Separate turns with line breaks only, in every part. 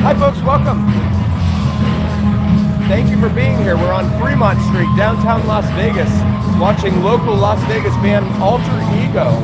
Hi folks, welcome. Thank you for being here. We're on Fremont Street, downtown Las Vegas, watching local Las Vegas band Alter Ego.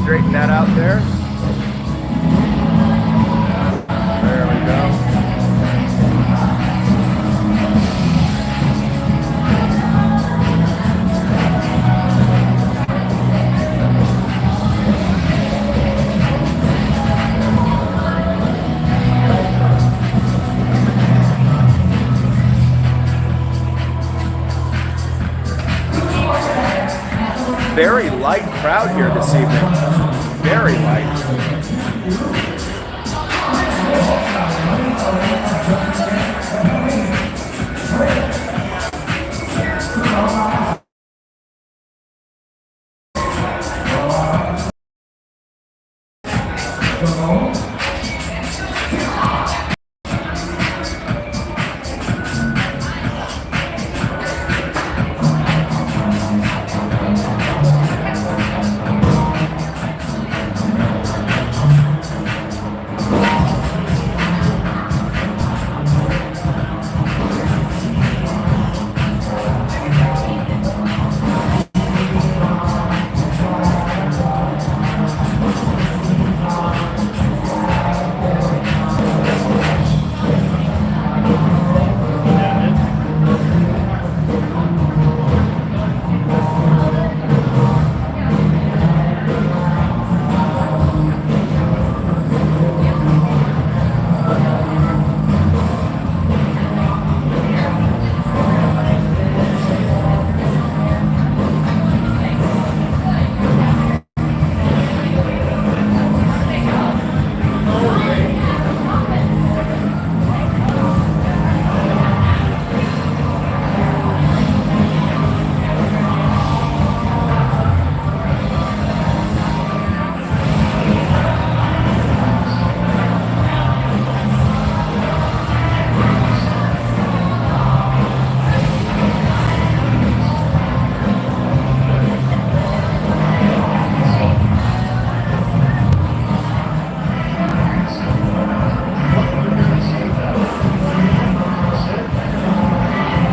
Straighten that out there. There we go. Very light crowd here this evening. Very light.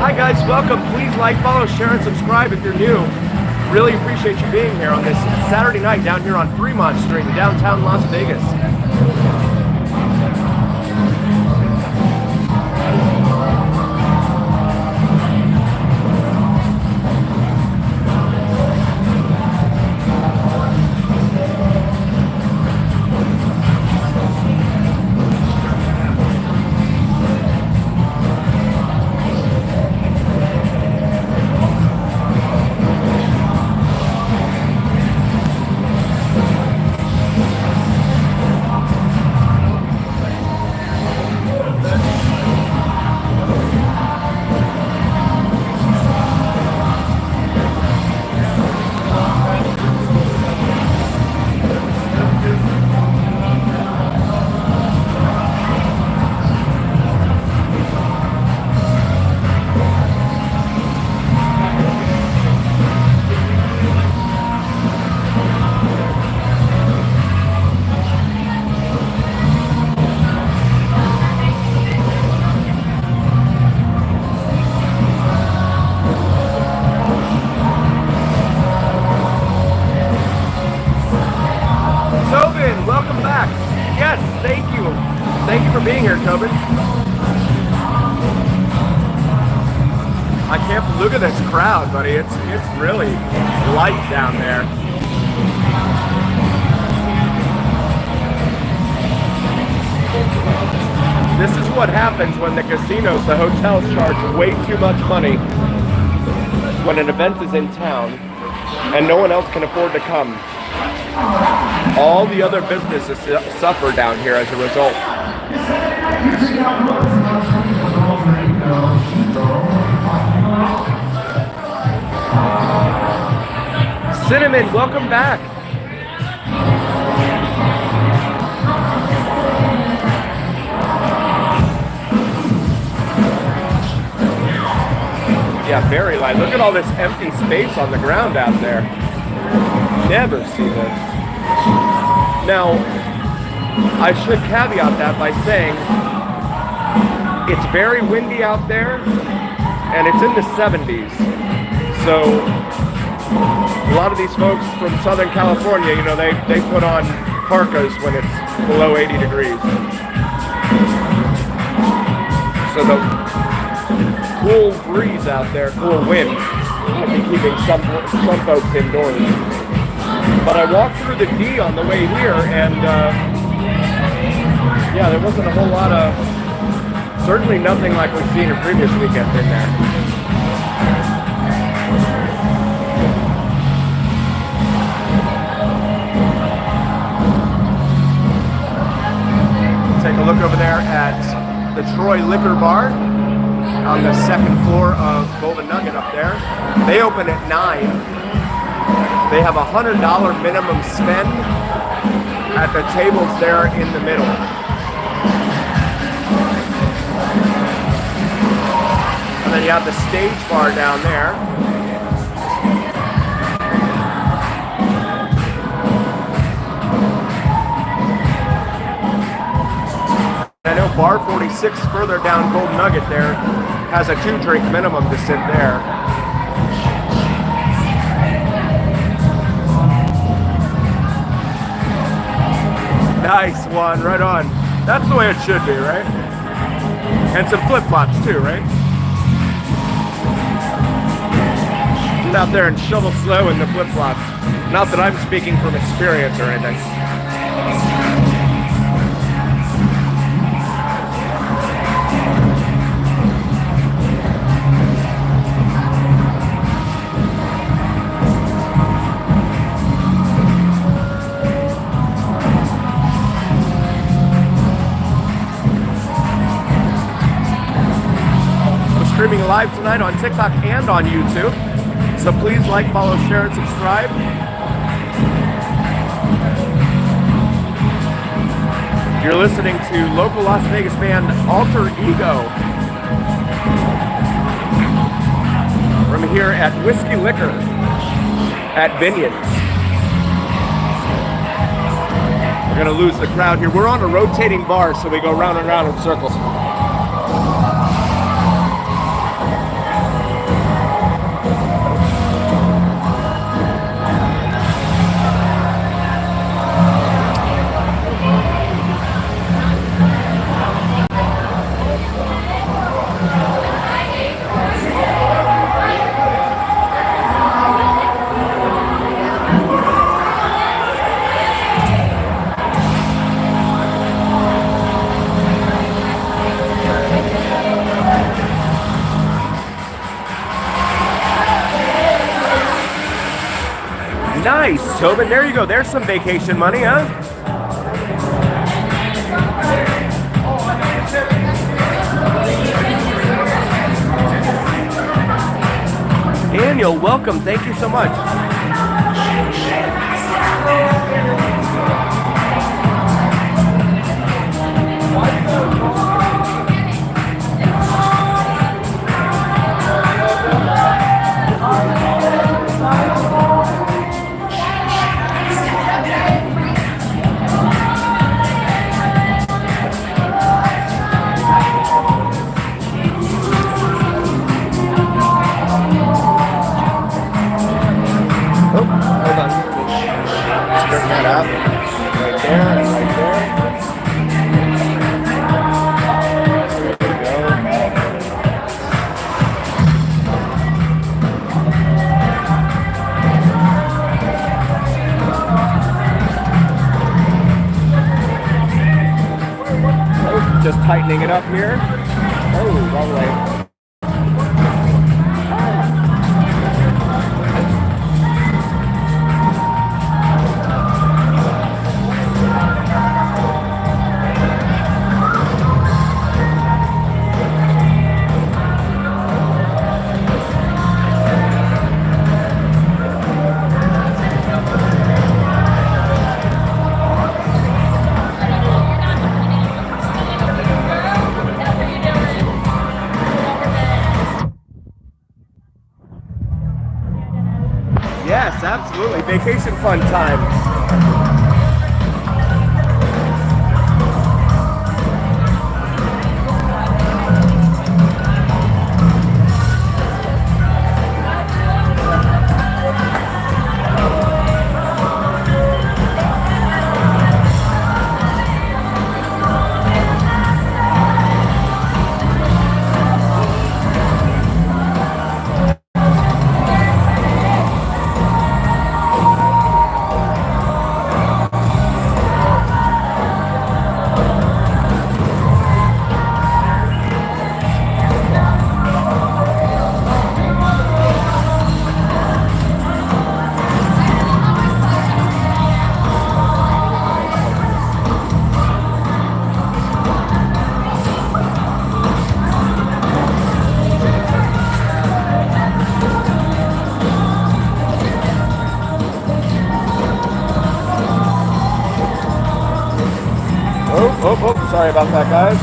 Hi guys, welcome. Please like, follow, share, and subscribe if you're new. Really appreciate you being here on this Saturday night down here on Fremont Street in downtown Las Vegas. Tobin? I can't look at this crowd, buddy. It's really light down there. This is what happens when the casinos, the hotels charge way too much money when an event is in town and no one else can afford to come. All the other businesses suffer down here as a result. Cinnamon, welcome back. Yeah, very light. Look at all this empty space on the ground out there. Never see this. Now, I should caveat that by saying it's very windy out there and it's in the 70s. So a lot of these folks from Southern California, you know, they put on parkas when it's below 80 degrees. So the cool breeze out there, cool wind, will be keeping some folks indoors. But I walked through the D on the way here, and yeah, there wasn't a whole lot of, certainly nothing like we've seen in previous weekends in there. Take a look over there at the Troy Liquor Bar on the second floor of Golden Nugget up there. They open at 9. They have a $100 minimum spend at the tables there in the middle. And then you have the stage bar down there. I know Bar 46 further down Golden Nugget there has a 2-drink minimum to sit there. Nice one, right on. That's the way it should be, right? And some flip-flops too, right? Get out there and shovel snow in the flip-flops. Not that I'm speaking from experience or anything. Streaming live tonight on TikTok and on YouTube. So please like, follow, share, and subscribe. You're listening to local Las Vegas band Alter Ego from here at Whiskey Liquor at Binions. We're going to lose the crowd here. We're on a rotating bar, so we go round and round in circles. Nice, Tobin. There you go. There's some vacation money, huh? Daniel, welcome. Thank you so much. Just tightening it up here. Oh, wrong way. Yes, absolutely. Vacation fun times. Oh, sorry about that, guys.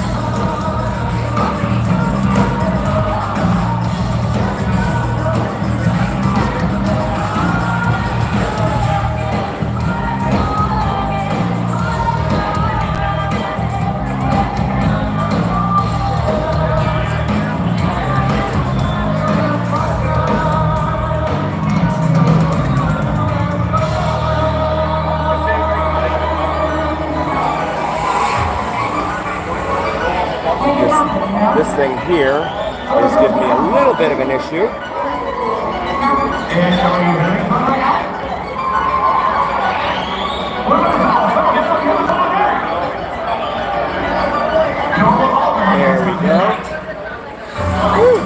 This thing here is giving me a little bit of an issue. There we go. Woo.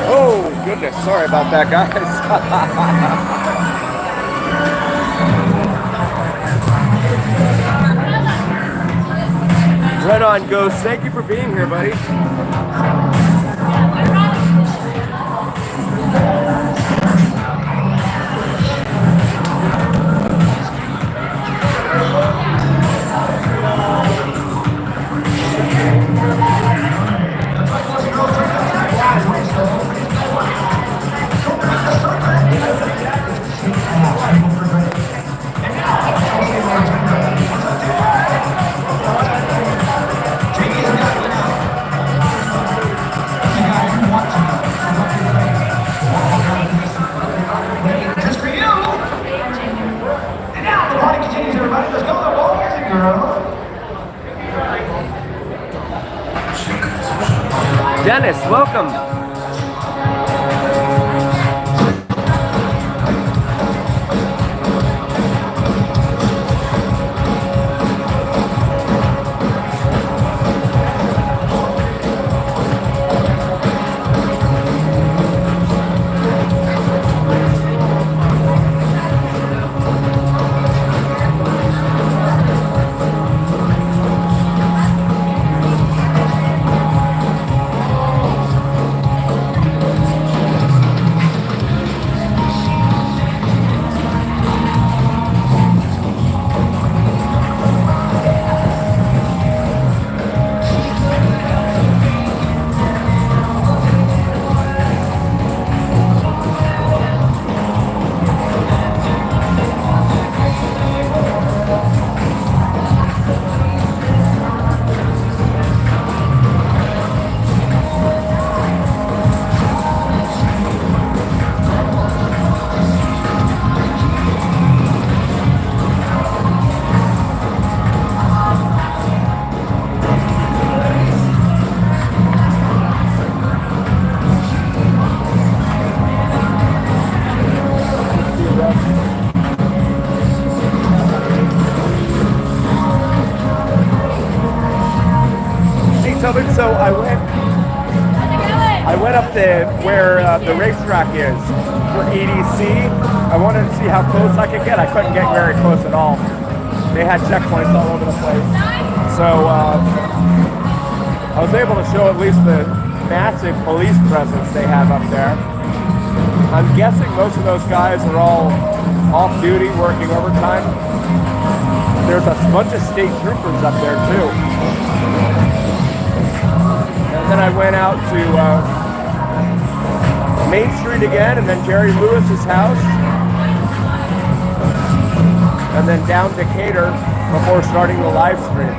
Oh, goodness. Sorry about that, guys. Right on, Ghost. Thank you for being here, buddy. Dennis, welcome. I went up to where the racetrack is for EDC. I wanted to see how close I could get. I couldn't get very close at all. They had checkpoints all over the place. So I was able to show at least the massive police presence they have up there. I'm guessing most of those guys are all off-duty, working overtime. There's a bunch of state troopers up there too. And then I went out to Main Street again, and then Jerry Lewis's house, and then down Decatur before starting the live stream.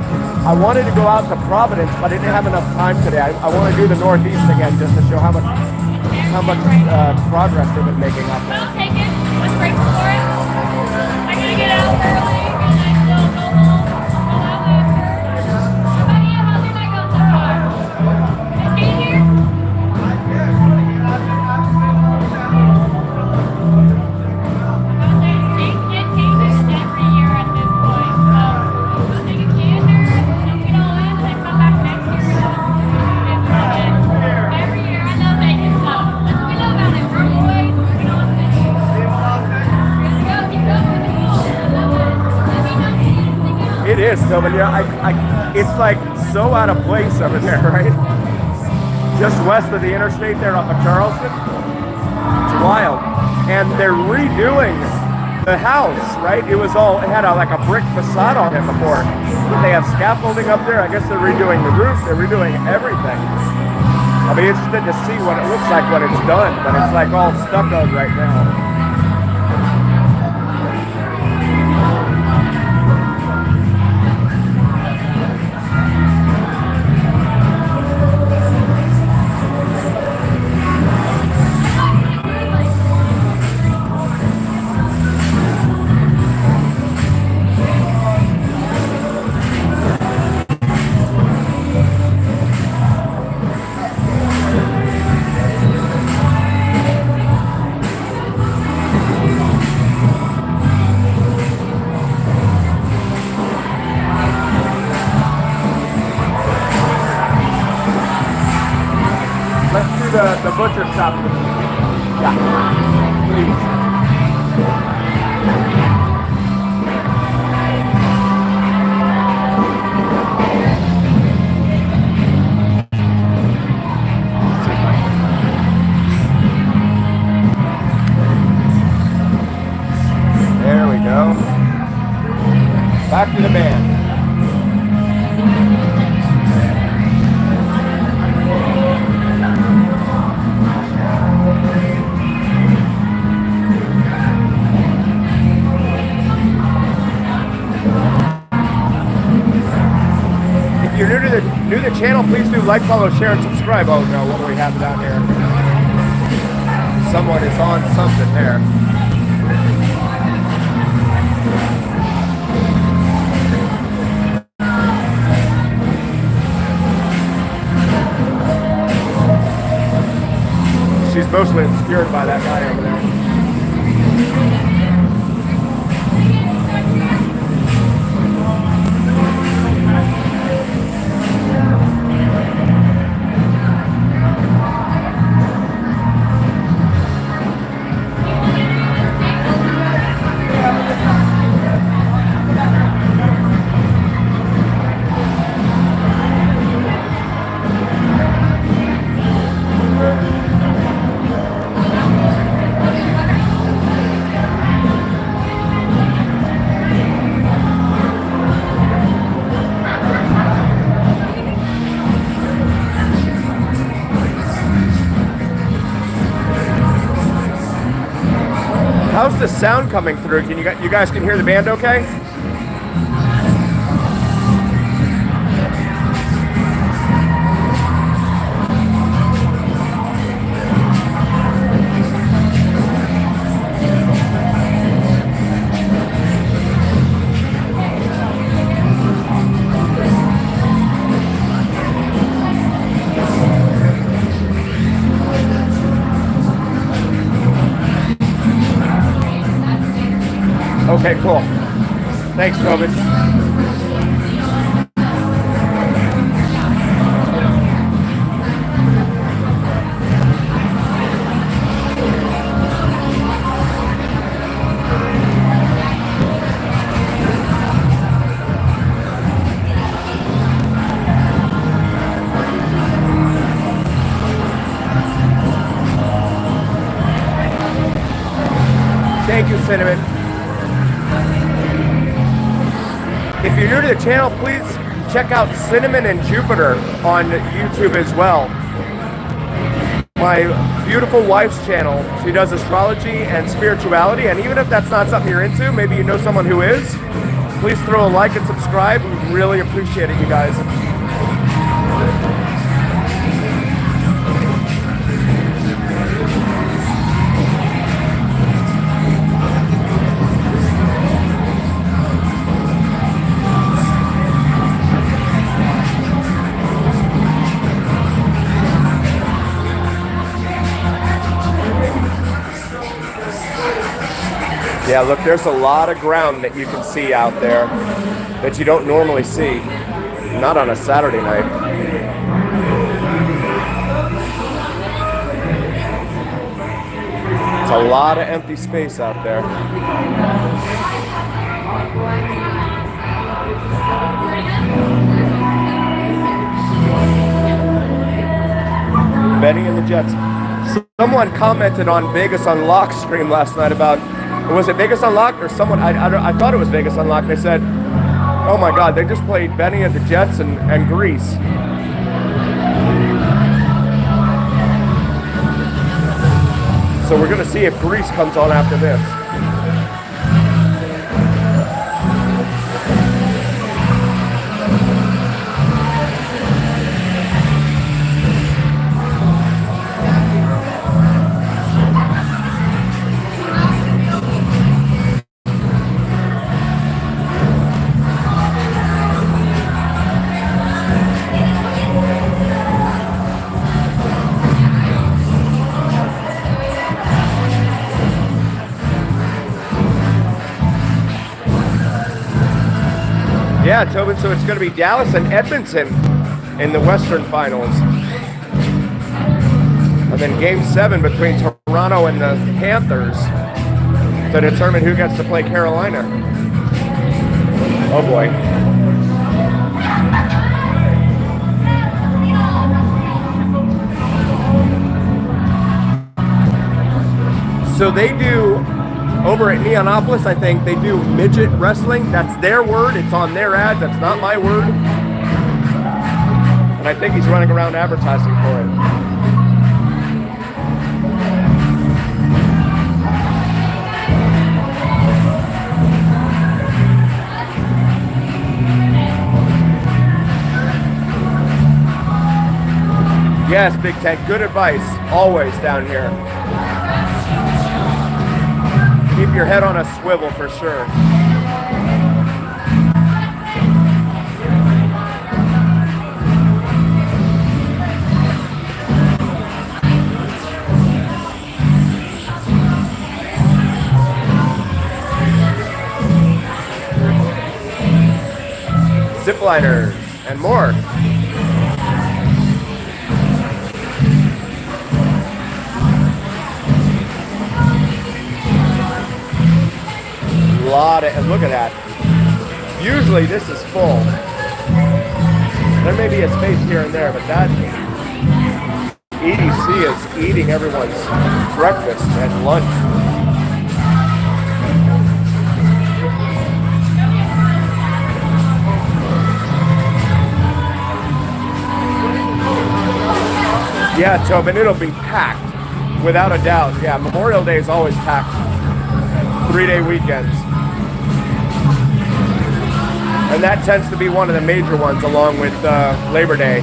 I wanted to go out to Providence, but I didn't have enough time today. I want to do the Northeast again just to show how much progress they've been making out there.
I'll take it. Let's break for it. I gotta get out early, and I still go home. How about you? How's your night going so far? Is Kate here?
It is, though, but yeah, it's like so out of place over there, right? Just west of the interstate there off of Charleston. It's wild. And they're redoing the house, right? It had like a brick facade on it before. But they have scaffolding up there. I guess they're redoing the roof. They're redoing everything. I'll be interested to see what it looks like when it's done, but it's like all stuccoed right now. The butcher shop. Yeah, please. There we go. Back to the band. If you're new to the channel, please do like, follow, share, and subscribe. Oh no, what do we have down here? Someone is on something there. She's mostly obscured by that guy over there. How's the sound coming through? You guys can hear the band okay? Okay, cool. Thanks, Tobin. Thank you, Cinnamon. If you're new to the channel, please check out Cinnamon and Jupiter on YouTube as well. My beautiful wife's channel. She does astrology and spirituality, and even if that's not something you're into, maybe you know someone who is, please throw a like and subscribe. We really appreciate it, you guys. Yeah, look, there's a lot of ground that you can see out there that you don't normally see. Not on a Saturday night. It's a lot of empty space out there. Benny and the Jets. Someone commented on Vegas Unlocked stream last night about, was it Vegas Unlocked or someone? I thought it was Vegas Unlocked. They said, oh my God, they just played Benny and the Jets and Grease. So we're gonna see if Grease comes on after this. Yeah, Tobin, so it's going to be Dallas and Edmonton in the Western Finals. And then Game 7 between Toronto and the Panthers to determine who gets to play Carolina. Oh boy. So they do, over at Neonopolis, I think, they do midget wrestling. That's their word. It's on their ads. That's not my word. And I think he's running around advertising for it. Yes, Big Ted, good advice. Always down here. Keep your head on a swivel for sure. Zipliners and more. Lot of, and look at that. Usually this is full. There may be a space here and there, but that EDC is eating everyone's breakfast and lunch. Yeah, Tobin, it'll be packed, without a doubt. Yeah, Memorial Day is always packed. 3-day weekends. And that tends to be one of the major ones along with Labor Day.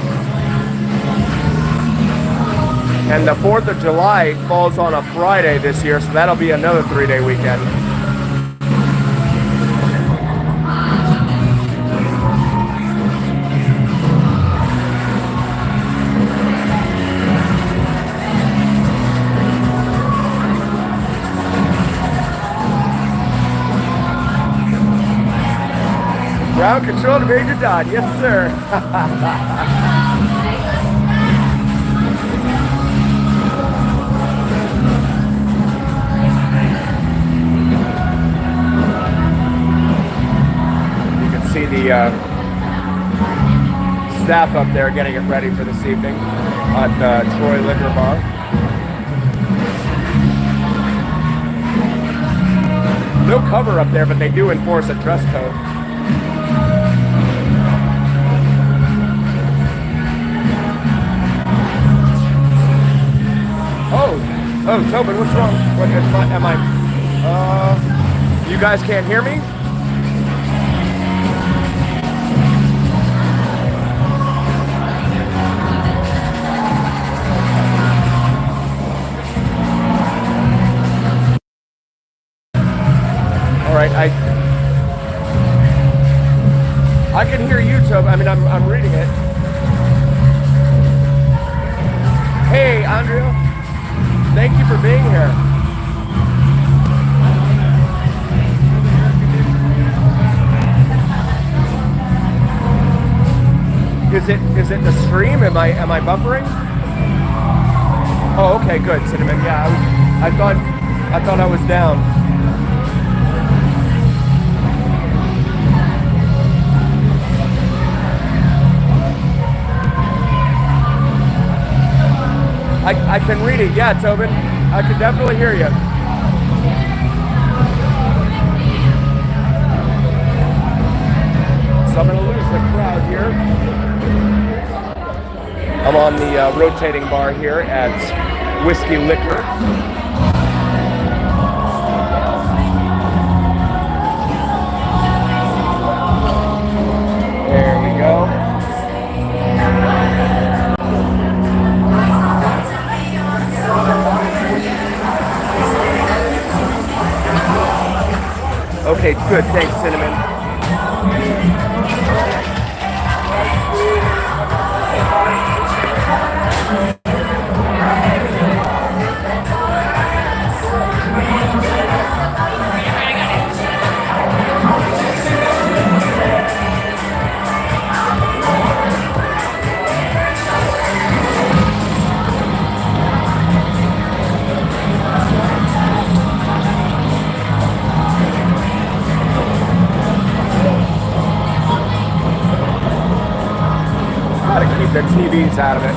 And the 4th of July falls on a Friday this year, so that'll be another 3-day weekend. Ground control to Major Dodd, yes sir. You can see the staff up there getting it ready for this evening at Troy Liquor Bar. No cover up there, but they do enforce a dress code. Oh, Tobin, what's wrong? What is my, am I, you guys can't hear me? All right, I can hear you, Tobin. I mean, I'm reading it. Hey, Andrea. Thank you for being here. Is it the stream? Am I buffering? Oh, okay, good, Cinnamon. Yeah, I thought I was down. I can read it, yeah, Tobin. I can definitely hear you. So I'm going to lose the crowd here. I'm on the rotating bar here at Whiskey Liquor. There we go. Okay, good. Thanks, Cinnamon. Keep the TVs out of it.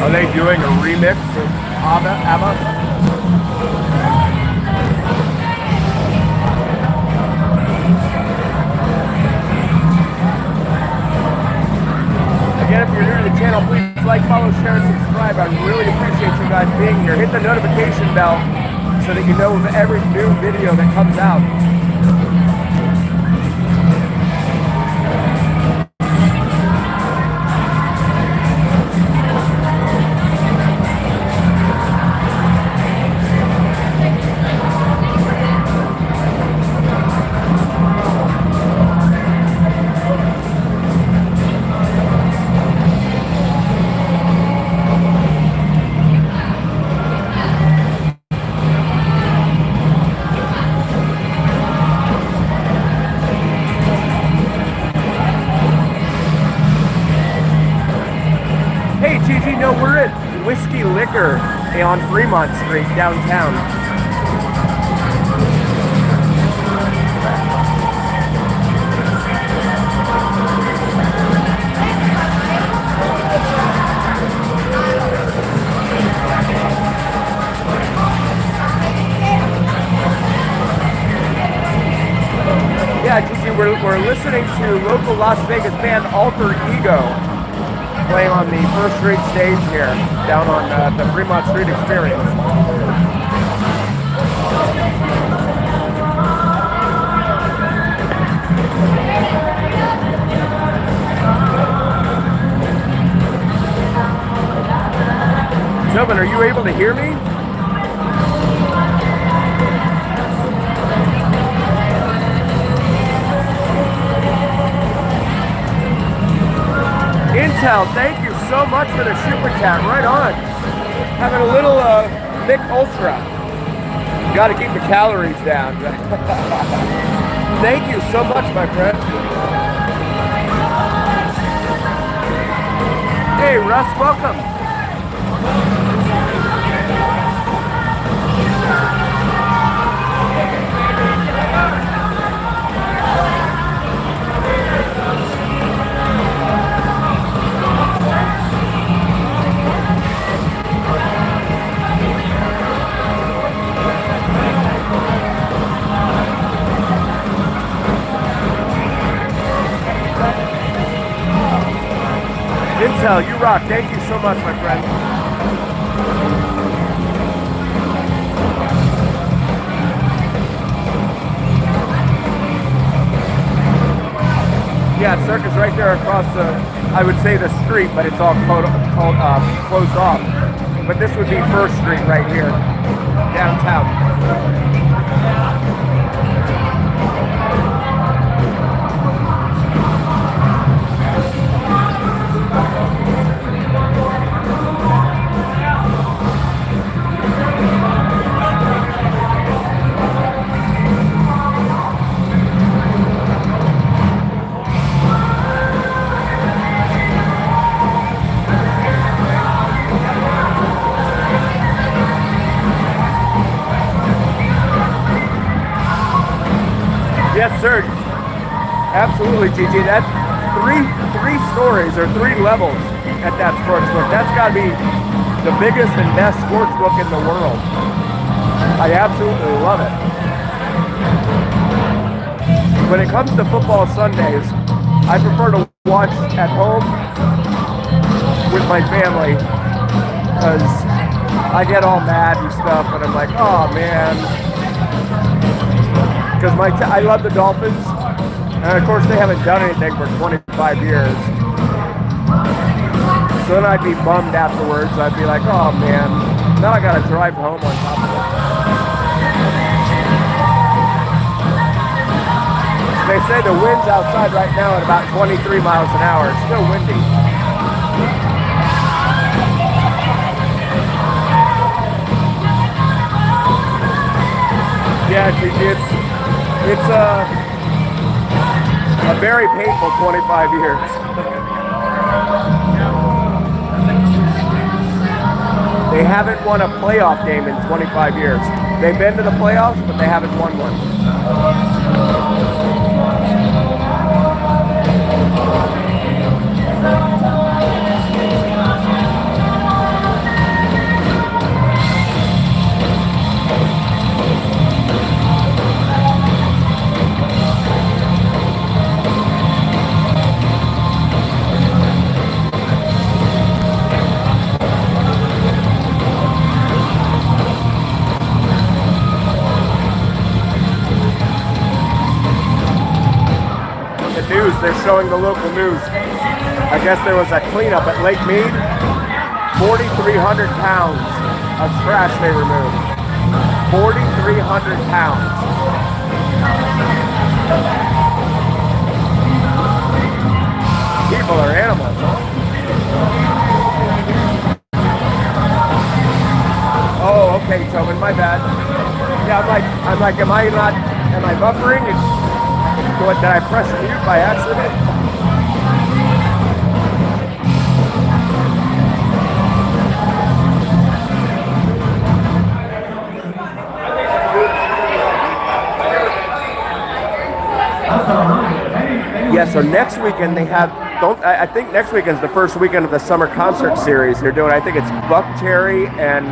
Are they doing a remix of ABBA? Again, if you're new to the channel, please like, follow, share, and subscribe. I really appreciate you guys being here. Hit the notification bell so that you know of every new video that comes out. No, we're at Whiskey Liquor on Fremont Street downtown. Yeah, Gigi, we're listening to local Las Vegas band Alter Ego playing on the First Street stage here, down on the Fremont Street Experience. Tobin, are you able to hear me? Intel, thank you so much for the super chat. Right on. Having a little Mick Ultra. Got to keep the calories down. Thank you so much, my friend. Hey, Russ, welcome. Intel, you rock. Thank you so much, my friend. Yeah, Circus right there across the, I would say the street, but it's all closed off. But this would be First Street right here, downtown. Yes, sir. Absolutely, Gigi. That's three stories or 3 levels at that sports book. That's got to be the biggest and best sports book in the world. I absolutely love it. When it comes to football Sundays, I prefer to watch at home with my family because I get all mad and stuff, and I'm like, oh man. Because I love the Dolphins, and of course they haven't done anything for 25 years. So then I'd be bummed afterwards. I'd be like, oh man, now I gotta drive home on top of it. They say the wind's outside right now at about 23 miles an hour. It's still windy. Yeah, Gigi, it's a very painful 25 years. They haven't won a playoff game in 25 years. They've been to the playoffs, but they haven't won one. They're showing the local news. I guess there was a cleanup at Lake Mead. 4,300 pounds of trash they removed. 4,300 pounds. People are animals. Oh, okay, Tobin, my bad. Yeah, I'm like, am I buffering? What, did I press mute by accident? Yeah, so next weekend they have, I think next weekend is the first weekend of the summer concert series they're doing. I think it's Buck Cherry and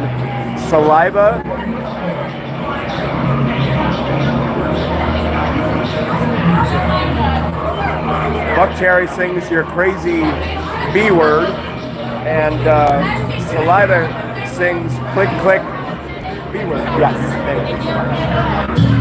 Saliva. Buck Cherry sings Your Crazy B Word, and Saliva sings Click Click B Word. Yes, thank you.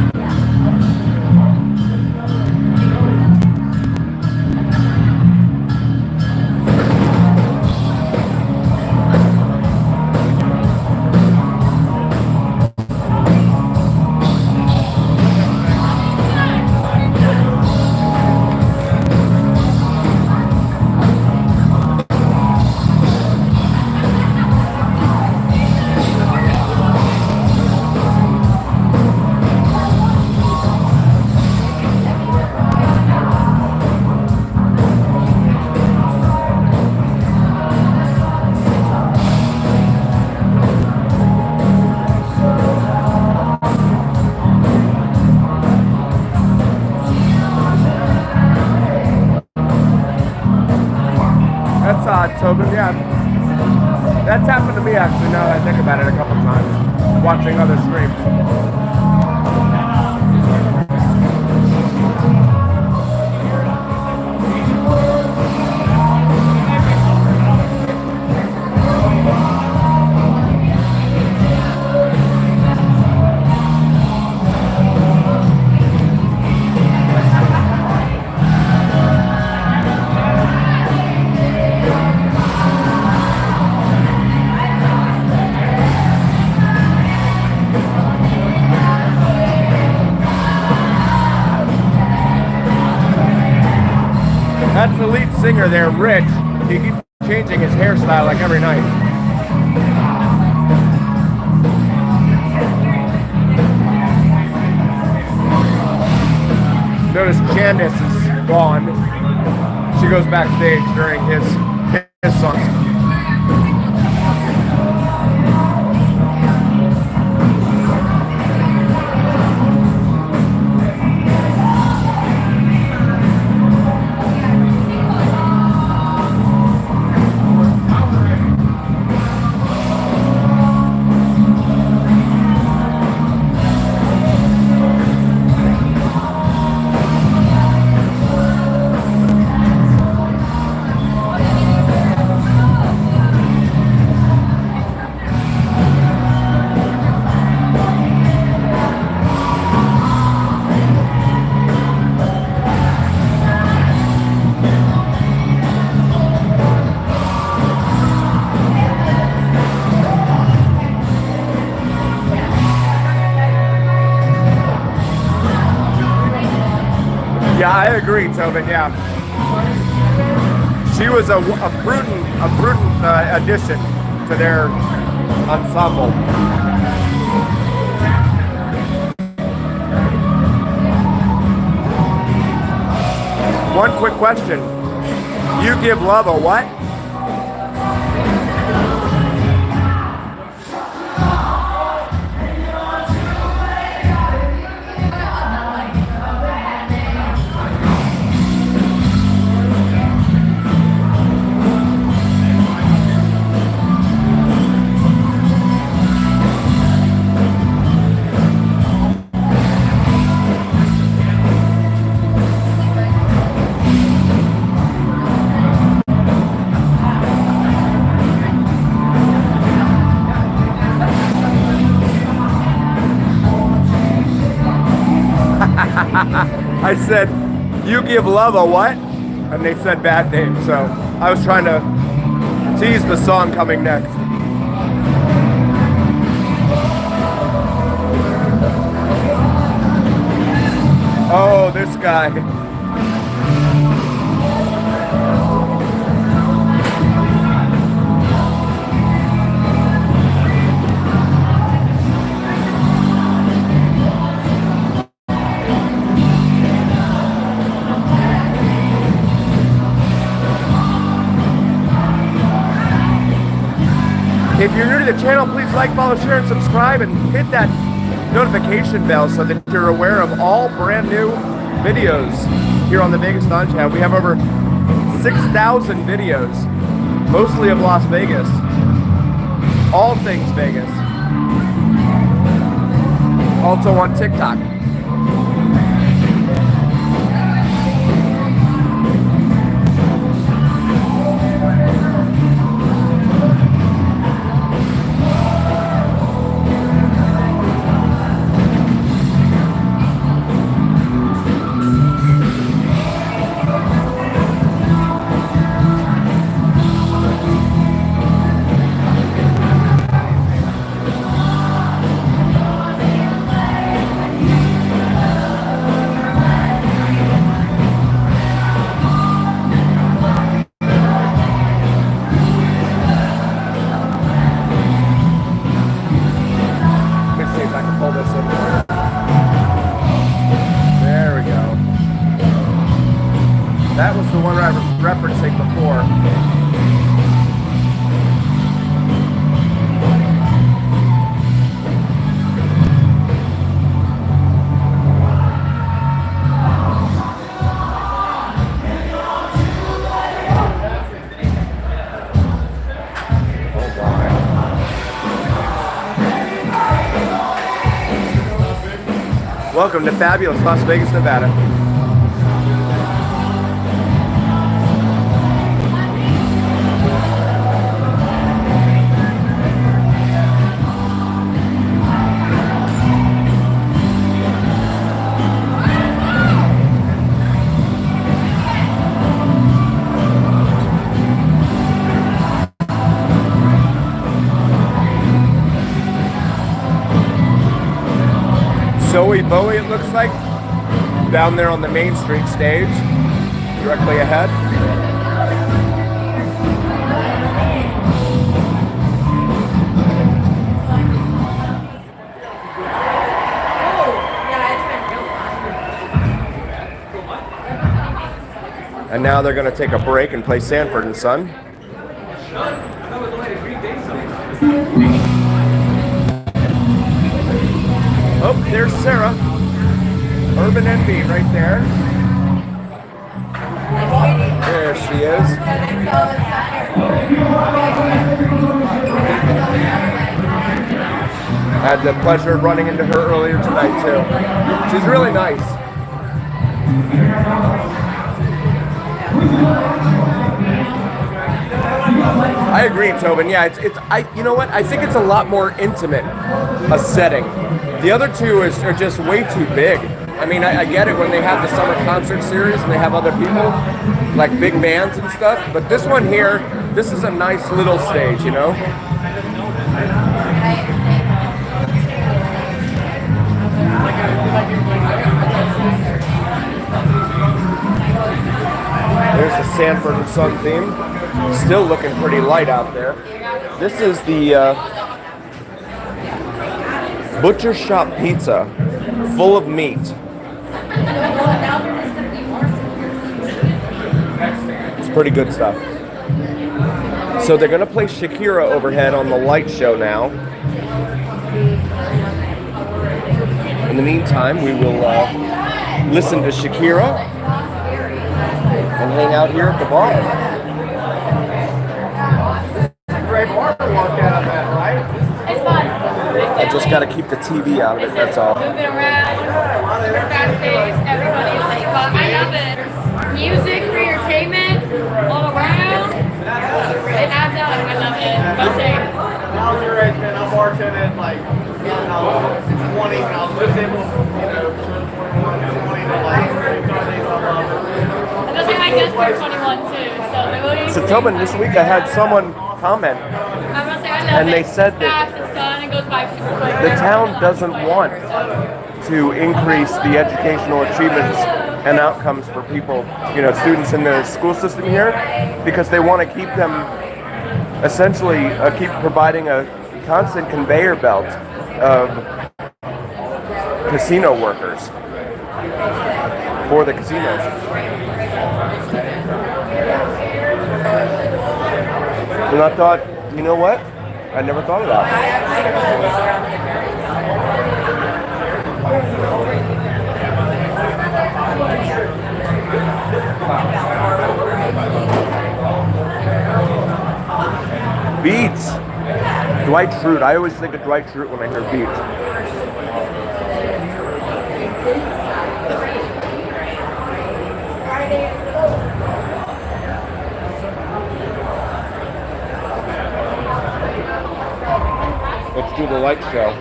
Tobin, yeah. That's happened to me actually now that I think about it a couple times, watching other streams. That's the lead singer there, Rich. He keeps changing his hairstyle like every night. Notice Candace is gone. She goes backstage during his songs. Yeah, I agree, Tobin. Yeah, she was a prudent addition to their ensemble. One quick question: you give love a what? I said, you give love a what? And they said bad name, so I was trying to tease the song coming next. Oh, this guy. If you're new to the channel, please like, follow, share, and subscribe, and hit that notification bell so that you're aware of all brand new videos here on the Vegas Don channel. We have over 6,000 videos, mostly of Las Vegas, all things Vegas. Also on TikTok. That was the one I was referencing before. Welcome to fabulous Las Vegas, Nevada. Zoe Bowie, it looks like, down there on the Main Street stage. directly ahead. And now they're going to take a break and play Sanford and Son. Oh, there's Sarah. Urban Envy right there. There she is. Had the pleasure of running into her earlier tonight too. She's really nice. I agree, Tobin. Yeah, you know what? I think it's a lot more intimate a setting. The other two are just way too big. I mean, I get it when they have the summer concert series and they have other people, like big bands and stuff. But this one here, this is a nice little stage, you know? There's the Sanford and Son theme. Still looking pretty light out there. This is the Butcher Shop Pizza, full of meat. It's pretty good stuff. So they're gonna play Shakira overhead on the light show now. In the meantime, we will listen to Shakira and hang out here at the bar. Great bar to walk out of that, right?
It's fun.
I just got to keep the TV out of it, that's all.
Moving around, fast paced, everybody's like, I love it. Music for entertainment, all around. It adds up, I love it.
When I was your age, man, I bartended like when I was 20, when I was with him, you know, 21, 20 to like 30 days, I love it.
I think I just turned 21 too, so they will
So Tobin, this week I had someone comment,
I'm gonna say I love
and
it.
they said that
Fast, it's done, it goes by super quick.
the town doesn't want to increase the educational achievements and outcomes for people, you know, students in the school system here, because they want to keep them, essentially keep providing a constant conveyor belt of casino workers for the casinos. And I thought, you know what? I never thought of that. Beats. Dwight Schrute. I always think of Dwight Schrute when I hear beats. Let's do the light show.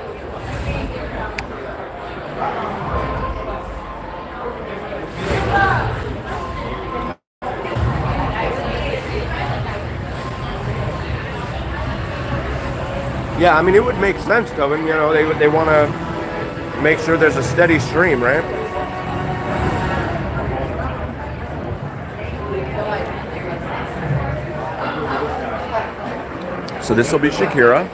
Yeah, I mean, it would make sense, Tobin. You know, they want to make sure there's a steady stream, right? So this will be Shakira.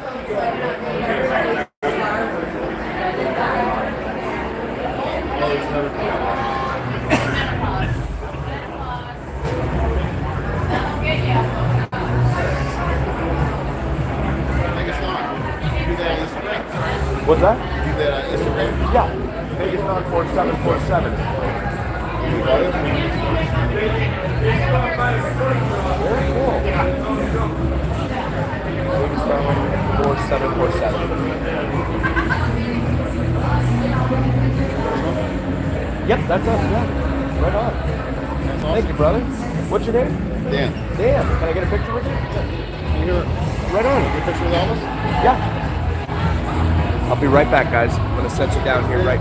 What's that?
Do that on Instagram?
Yeah. Vegas 4747. Very cool. Vegas 4747. Yep, that's us, yeah. Right on. Thank you, brother. What's your name?
Dan.
Dan. Can I get a picture with you? Right on.
Get a picture with Elvis?
Yeah. I'll be right back, guys. I'm gonna set you down here right.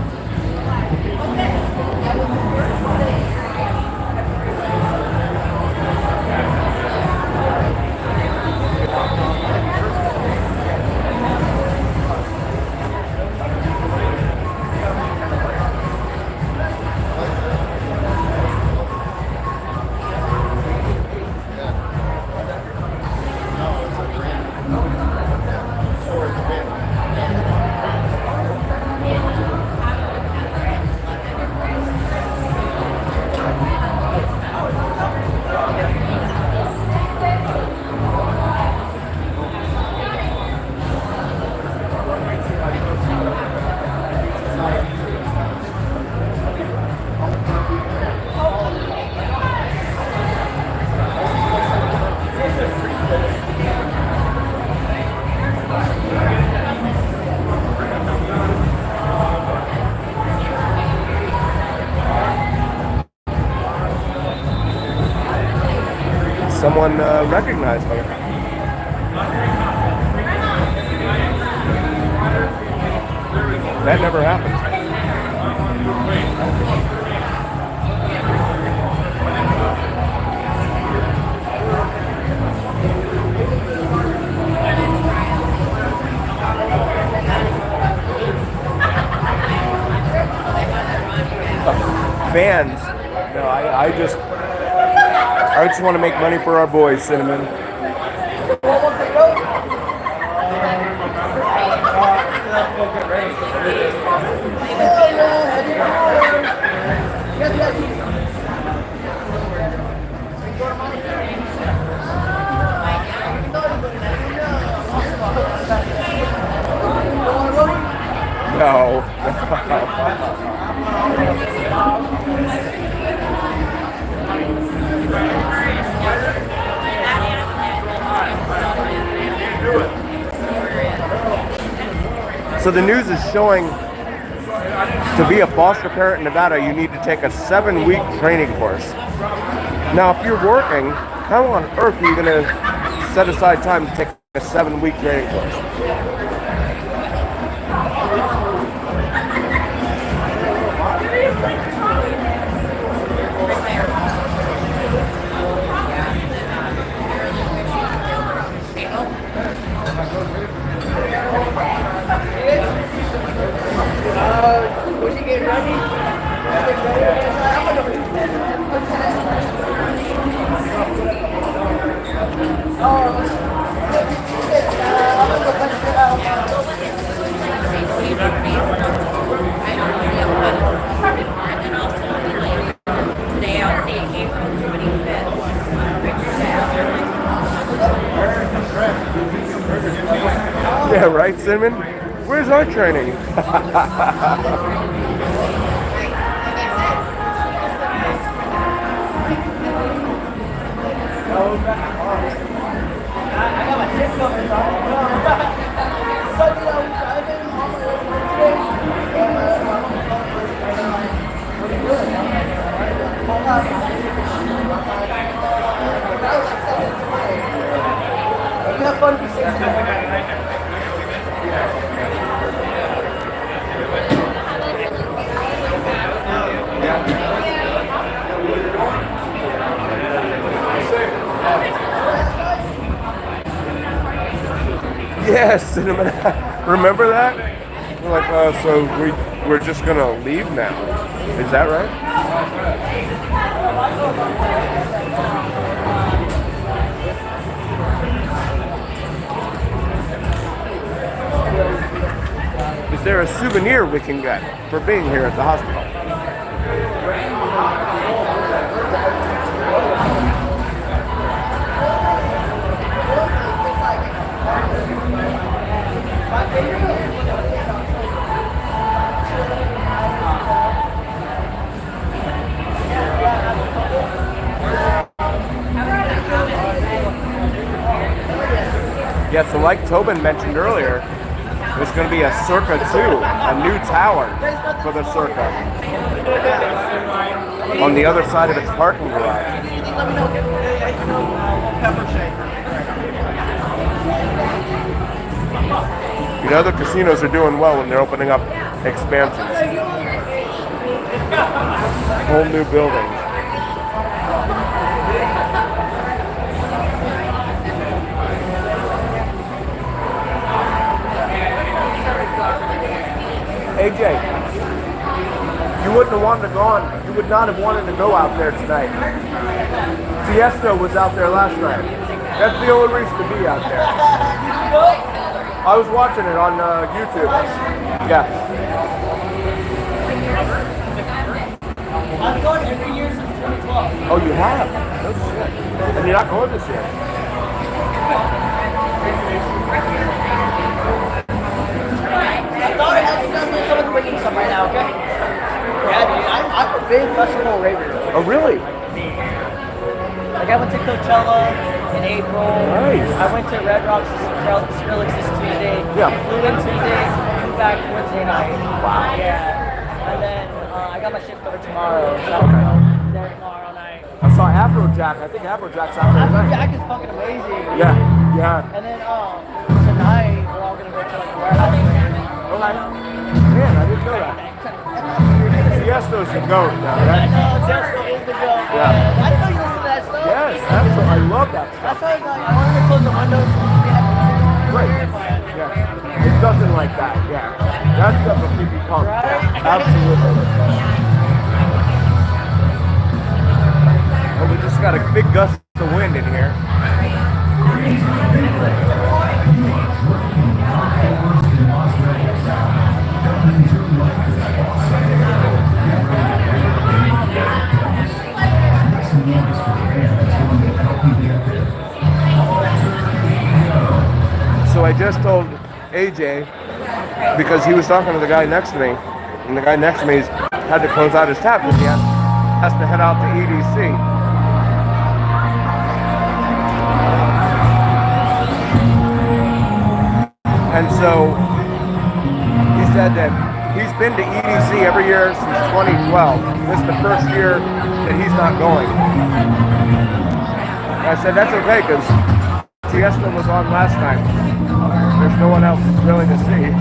someone recognized me. That never happened. Fans. No, I just want to make money for our boys, Cinnamon. No. So the news is showing to be a foster parent in Nevada, you need to take a 7-week training course. Now, if you're working, how on earth are you going to set aside time to take a 7-week training course?
Was he getting ready?
Yeah, right, Cinnamon? Where's our training? Yes, Cinnamon. Remember that? We're like, so we're just gonna leave now. Is that right? Is there a souvenir we can get for being here at the hospital? Yeah, so like Tobin mentioned earlier, there's going to be a Circa 2, a new tower for the Circa on the other side of its parking garage. You know, the casinos are doing well when they're opening up expansions. Whole new buildings. AJ, you wouldn't have wanted to go on. You would not have wanted to go out there tonight. Siesta was out there last night. That's the only reason to be out there. I was watching it on YouTube. Yeah.
I've gone every year since 2012.
Oh, you have? No shit. And you're not going this year?
I thought I had someone bringing some right now, okay? Yeah, dude, I'm a big festival raver.
Oh, really?
Like, I went to Coachella in April.
Nice.
I went to Red Rocks Skrillex this Tuesday.
Yeah.
Flew in Tuesday, flew back Wednesday night. Wow. Yeah. And then I got my shift over tomorrow. So I'm there tomorrow night.
I saw Afrojack. I think Afrojack's out there tonight.
Jack is fucking amazing.
Yeah, yeah.
And then tonight we're all gonna go to like the warehouse.
Okay. Man, I didn't know that. Tiesto's the goat now,
I
right?
know, Tesla is the goat.
Yeah.
I didn't know you listened to that stuff.
Yes, absolutely. I love that stuff.
That's why I wanted to close the windows so we have
Right. Yeah. It's nothing like that. Yeah. That's stuff will keep you pumped.
Right?
Absolutely. Well, we just got a big gust of wind in here. So I just told AJ, because he was talking to the guy next to me, and the guy next to me had to close out his tab because he has to head out to EDC. And so he said that he's been to EDC every year since 2012. This is the first year that he's not going. And I said, that's okay, because Tiesto was on last time. There's no one else really to see.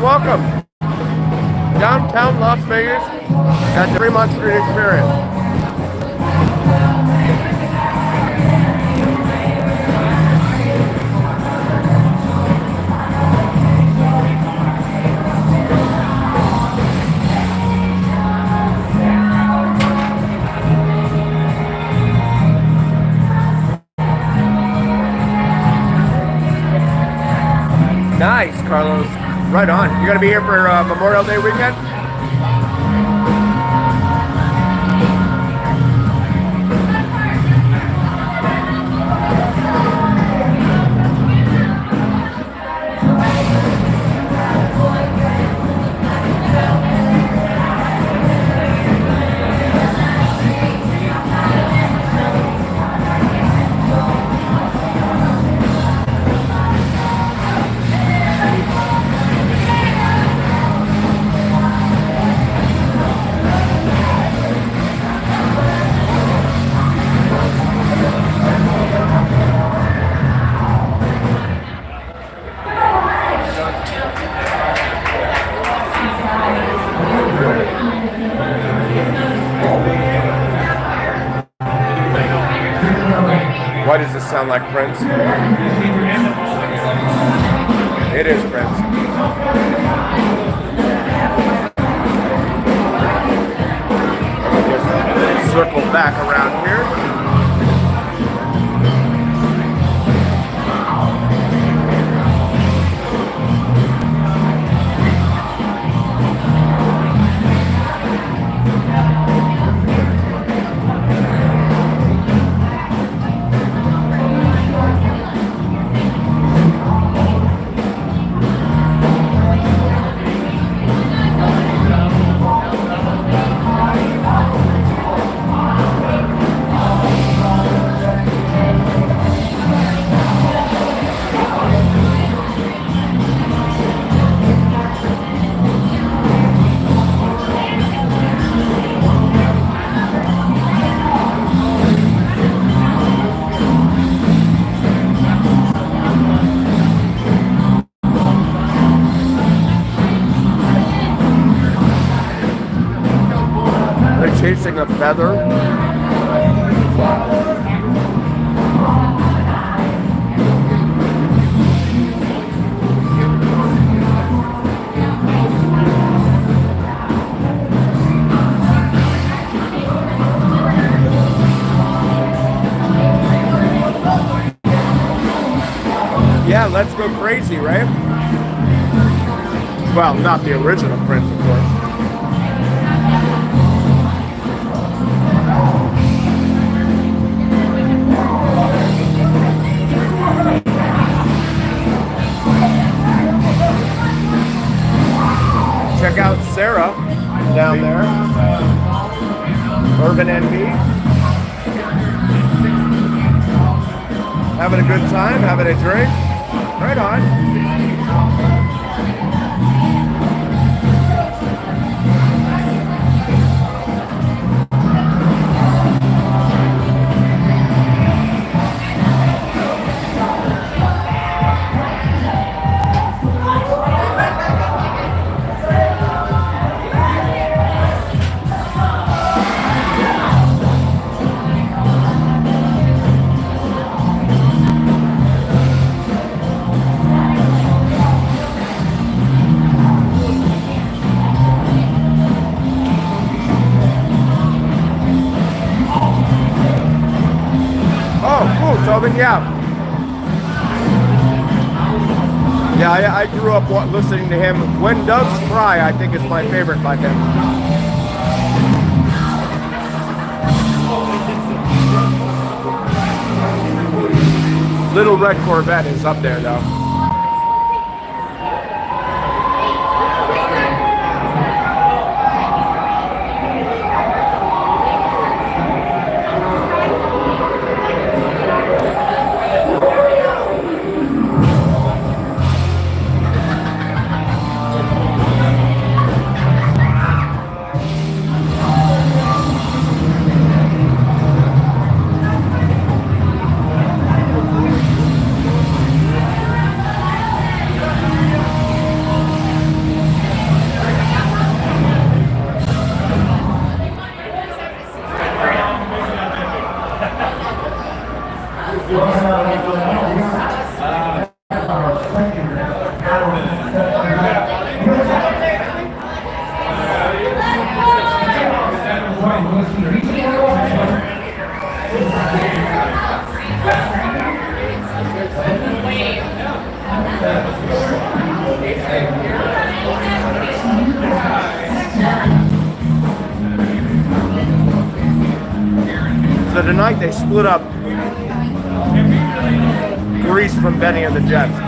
Welcome. Downtown Las Vegas at the Fremont Street Experience. Nice, Carlos. Right on. You gonna be here for Memorial Day weekend? Why does this sound like Prince? It is Prince. Just circle back around here. chasing a feather. Yeah, let's go crazy, right? Well, not the original Prince, of course. Check out Sarah down there. Urban NB. Having a good time, having a drink. Right on. Tobin, yeah. Yeah, I grew up listening to him. When Doves Cry, I think is my favorite by him. Little Red Corvette is up there, though. So tonight they split up Grease from Benny and the Jets.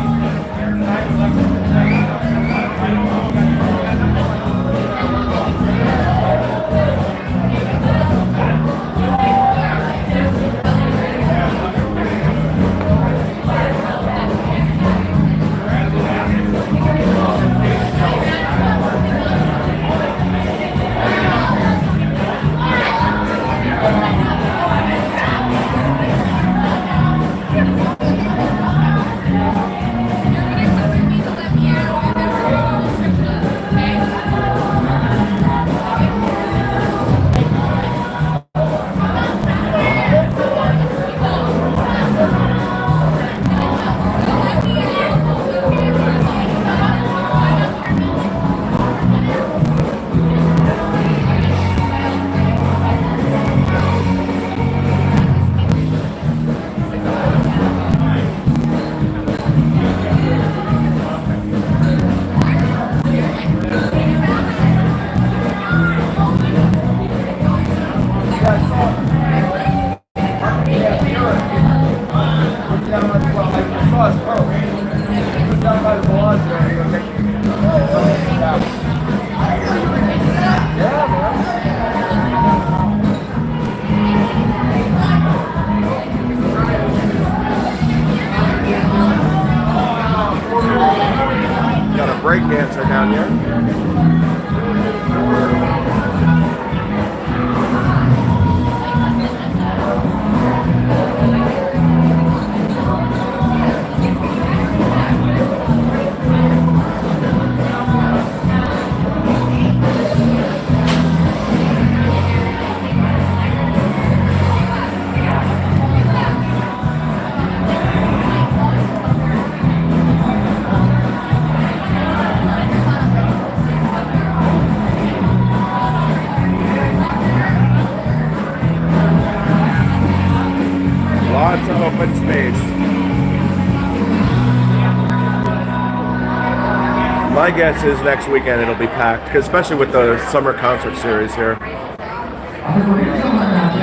My guess is next weekend it'll be packed, 'cause especially with the summer concert series here. In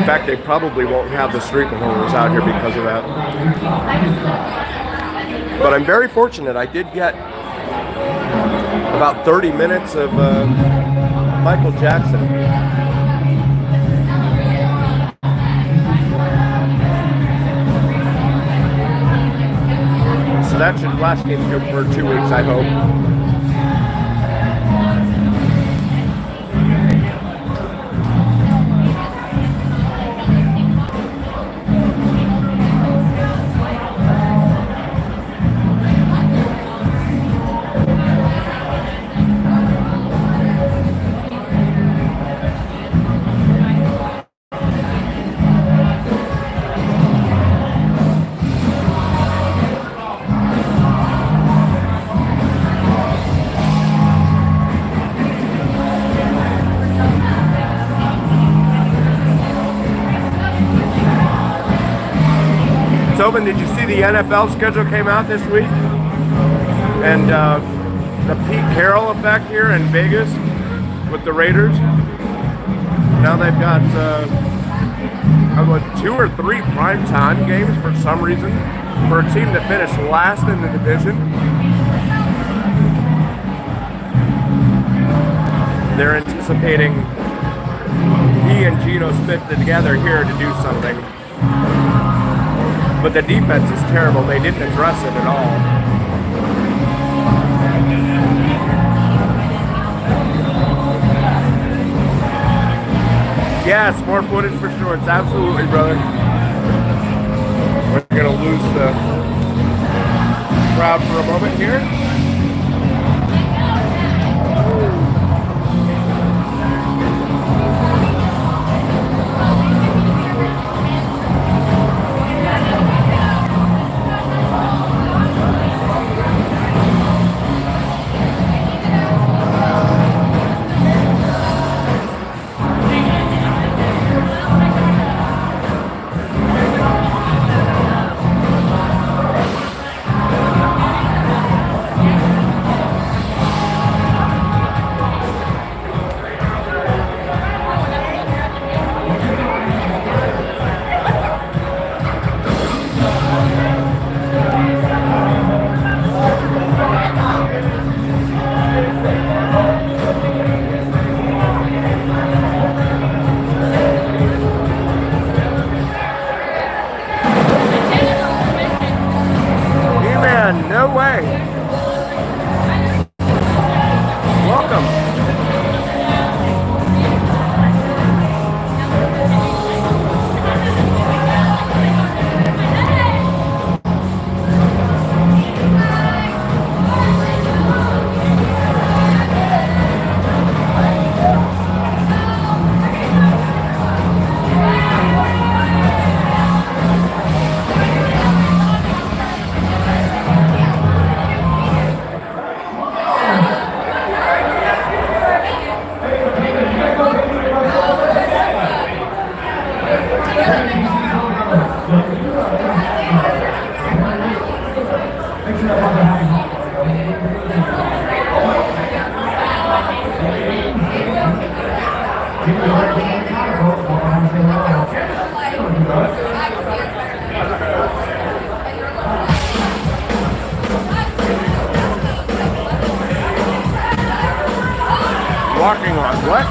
fact, they probably won't have the street performers out here because of that. But I'm very fortunate. I did get about 30 minutes of Michael Jackson. So that should last me for 2 weeks, I hope. Tobin, did you see the NFL schedule came out this week? And the Pete Carroll effect here in Vegas with the Raiders. Now they've got 2 or 3 primetime games for some reason for a team that finished last in the division. They're anticipating he and Geno Smith together here to do something. But the defense is terrible. They didn't address it at all. Yes, more footage for shorts. Absolutely, brother. We're going to lose the crowd for a moment here. No way. Welcome. Walking on what?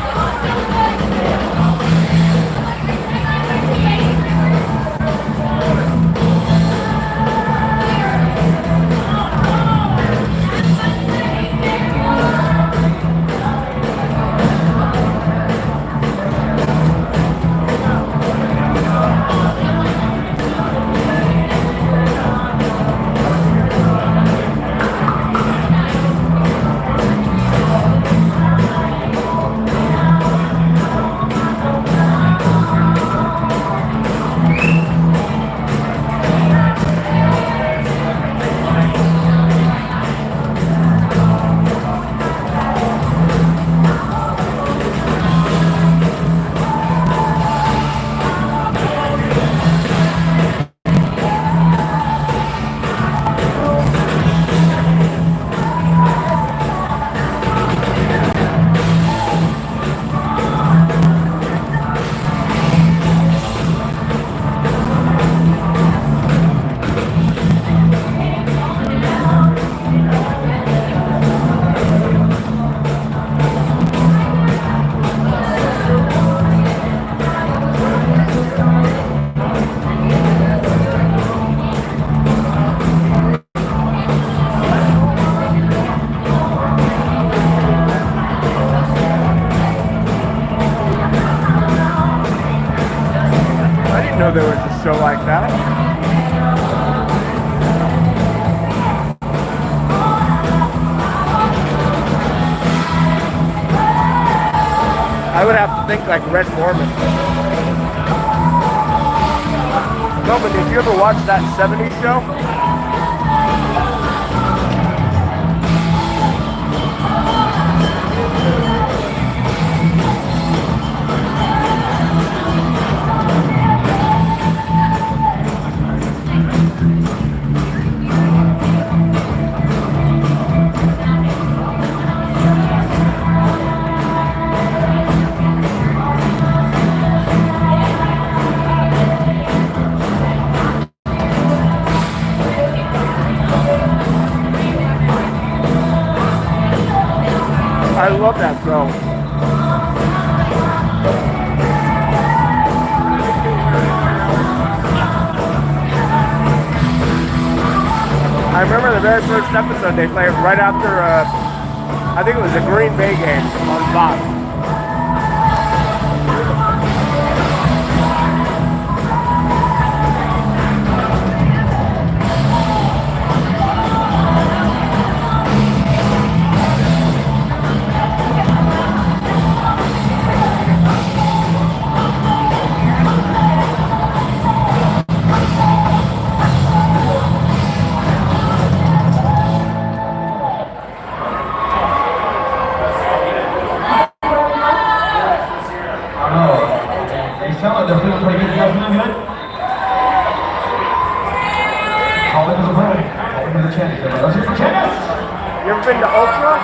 know there was a show like that. I would have to think like Red Mormon. No, but did you ever watch that 70s show? I love that show. I remember the very first episode they played right after, I think it was the Green Bay game on Fox.
They're feeling pretty good. You guys feeling good? Call it as a win. Call it as a chance. Let's hear for tennis.
You ever been to Ultra?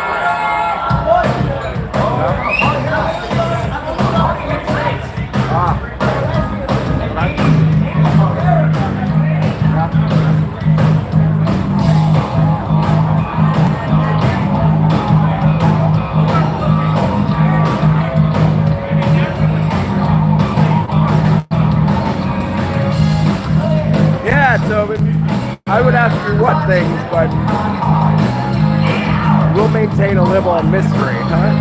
So I would ask you what things, but we'll maintain a level of mystery, huh?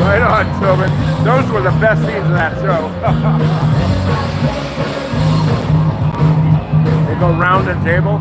Right on, Tobin. Those were the best scenes of that show. They go round the table.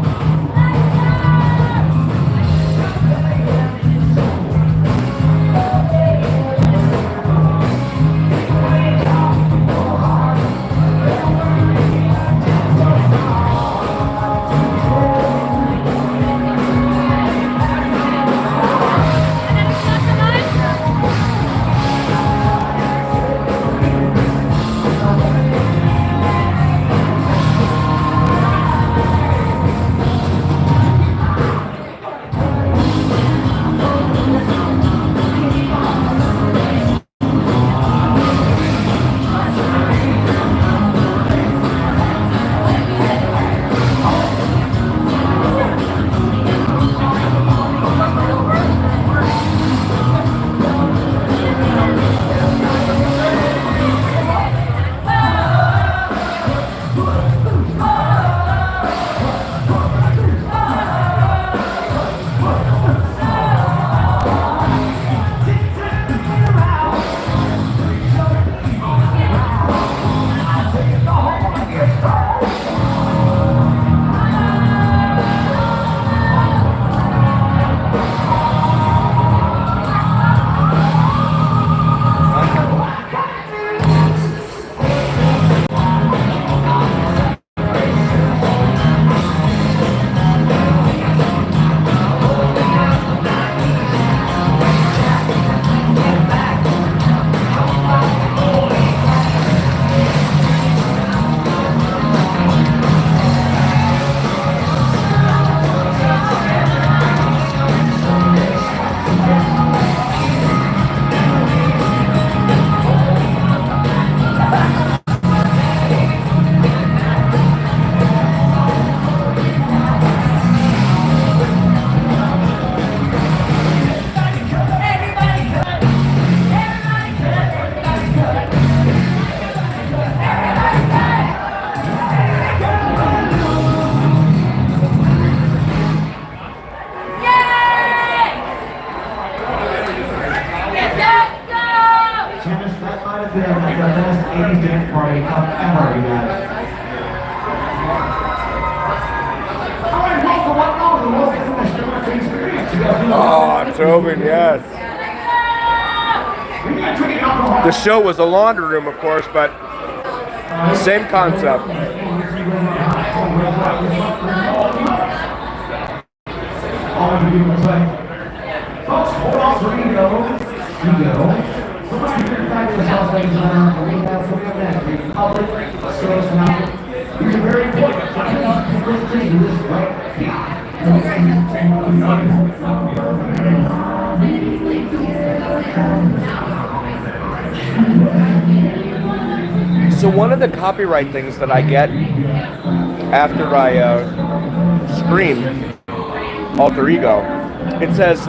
Beethoven, yes. The show was a laundry room, of course, but same concept.
Folks, hold on for you go. So much bigger fact is Las Vegas around the league house coming up next. The public, stores, and out. These are very important. So hang on to listen to this right here.
So one of the copyright things that I get after I stream Alter Ego, it says,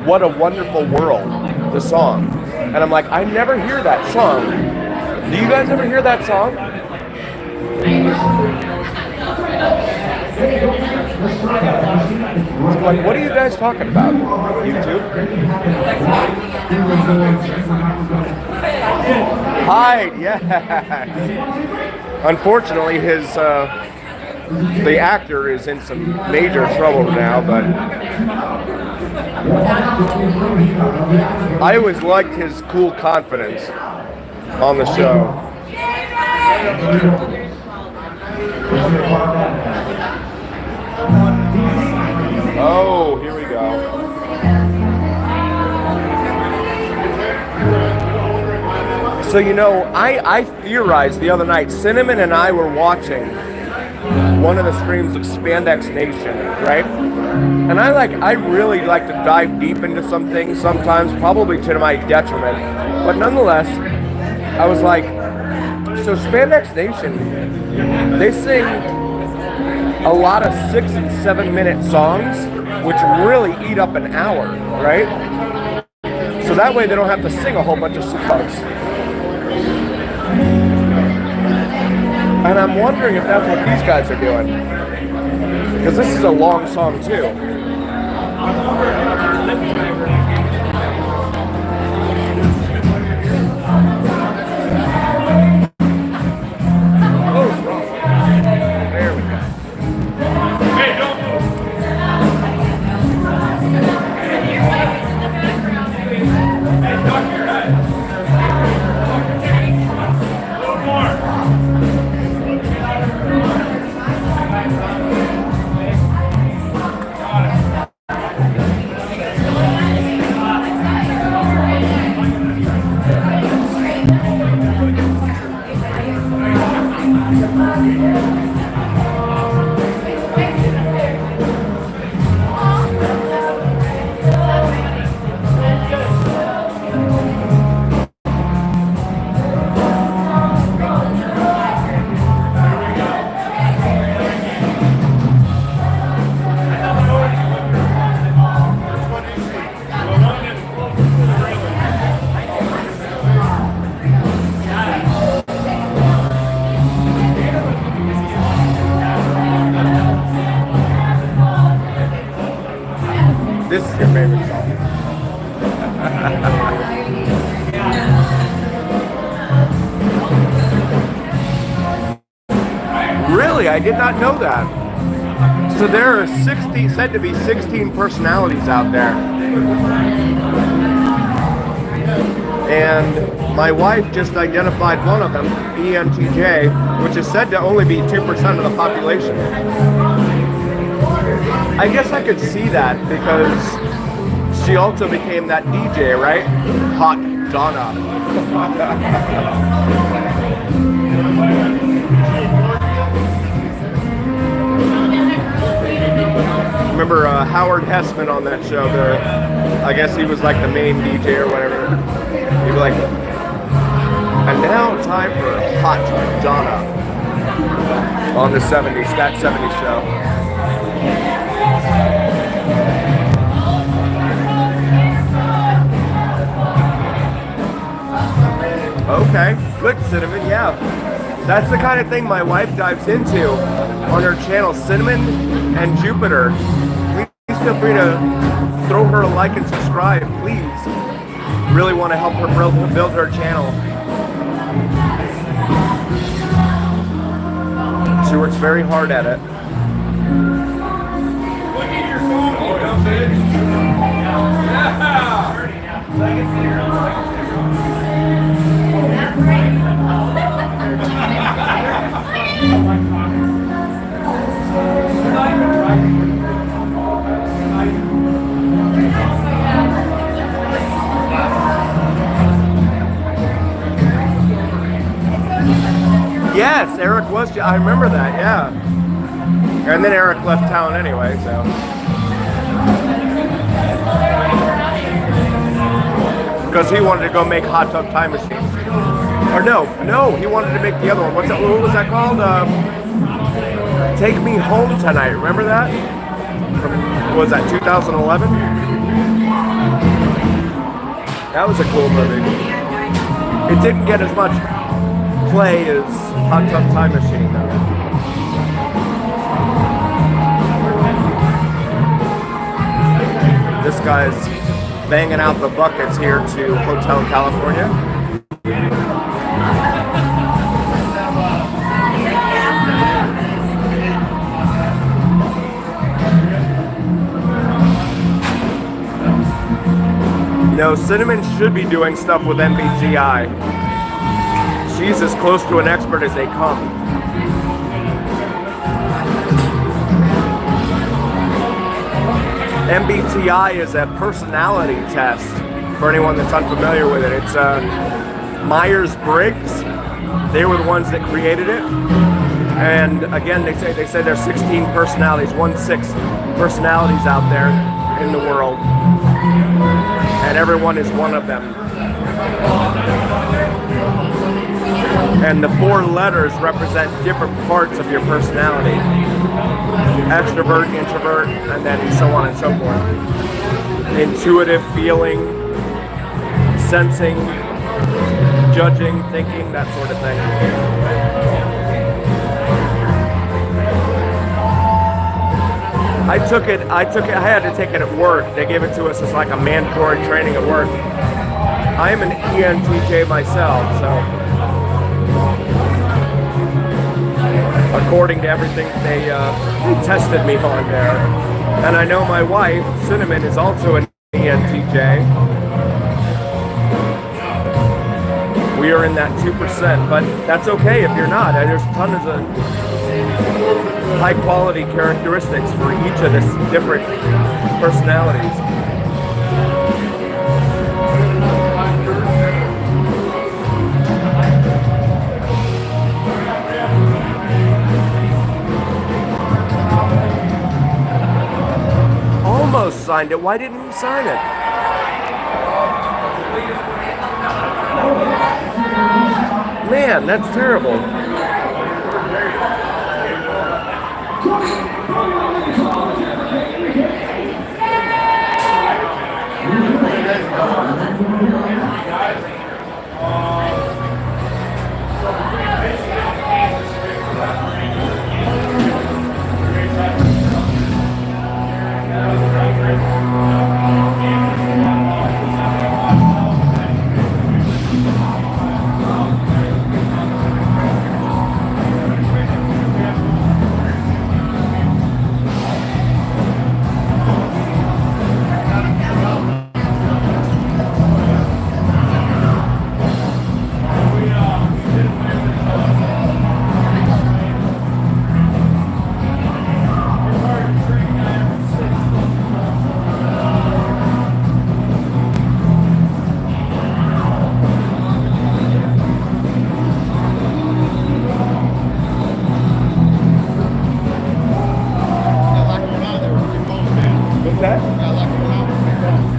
"What a Wonderful World," the song. And I'm like, I never hear that song. Do you guys ever hear that song? I'm like, what are you guys talking about? YouTube? Hide, yes. Unfortunately, the actor is in some major trouble now, but I always liked his cool confidence on the show. Oh, here we go. So, you know, I theorized the other night, Cinnamon and I were watching one of the streams of Spandex Nation, right? And I really like to dive deep into some things sometimes, probably to my detriment. But nonetheless, I was like, so Spandex Nation, they sing a lot of 6 and 7 minute songs, which really eat up an hour, right? So that way they don't have to sing a whole bunch of songs. And I'm wondering if that's what these guys are doing. Because this is a long song too. There we go. Hey, don't move. Hey, duck your head. A little more. This is your favorite song. Really? I did not know that. So there are said to be 16 personalities out there. And my wife just identified one of them, ENTJ, which is said to only be 2% of the population. I guess I could see that because she also became that DJ, right? Hot Donna. Remember Howard Hessman on that show? I guess he was like the main DJ or whatever. He'd be like, and now time for Hot Donna on the 70s, that 70s show. Okay, good, Cinnamon, yeah. That's the kind of thing my wife dives into on her channel, Cinnamon and Jupiter. Please feel free to throw her a like and subscribe, please. Really want to help her build her channel. She works very hard at it. Look at your phone, Yes, Eric was. I remember that. Yeah. And then Eric left town anyway, so. Because he wanted to go make Hot Tub Time Machine. Or no, he wanted to make the other one. What was that called? Take Me Home Tonight. Remember that? What was that 2011? That was a cool movie. It didn't get as much play as Hot Tub Time Machine though. This guy's banging out the buckets here to Hotel California. You know, Cinnamon should be doing stuff with MBTI. She's as close to an expert as they come. MBTI is a personality test for anyone that's unfamiliar with it. It's Myers-Briggs. They were the ones that created it. And again, they say there's 16 personalities, 1/6 personalities out there in the world. And everyone is one of them. And the 4 letters represent different parts of your personality. Extrovert, introvert, and then so on and so forth. Intuitive, feeling, sensing, judging, thinking, that sort of thing. I had to take it at work. They gave it to us as like a mandatory training at work. I am an ENTJ myself, so according to everything they tested me on there. And I know my wife, Cinnamon, is also an ENTJ. We are in that 2%, but that's okay if you're not. There's tons of high quality characteristics for each of these different personalities. Almost signed it. Why didn't you sign it? Man, that's terrible.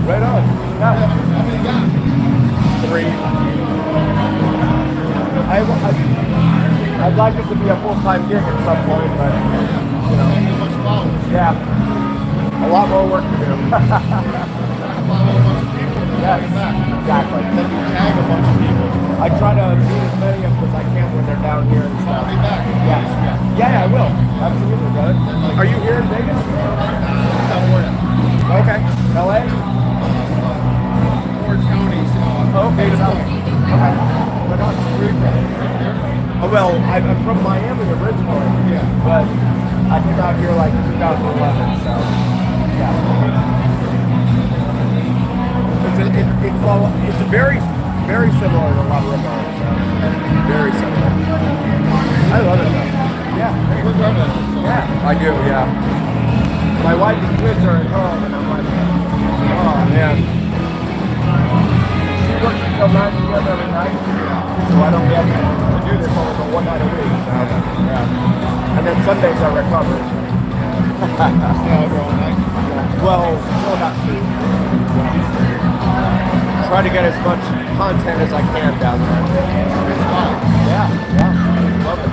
Right on. Yeah. 3. I'd like it to be a full-time gig at some point, but you know, yeah, a lot more work to do. Yes, exactly.
Then you tag a bunch of people.
I try to meet as many of them as I can when they're down here and stuff.
I'll be back.
Yes. Yeah, I will. Absolutely, brother. Are you here in Vegas?
California.
Okay. LA?
Orange County.
Okay, so. Okay. But not oh, well, I'm from Miami originally.
Yeah.
But I came out here like 2011, so yeah. It's an it's very, very similar to La River. So very similar. I love it though. Yeah. Yeah, I do. Yeah. My wife and kids are at home, and I'm like, oh man. She works until 9 p.m. every night, so I don't get to do this only for one night a week. So yeah. And then Sundays I recover. Well, still about 2. Try to get as much content as I can down there. It's fun. Yeah. Love it.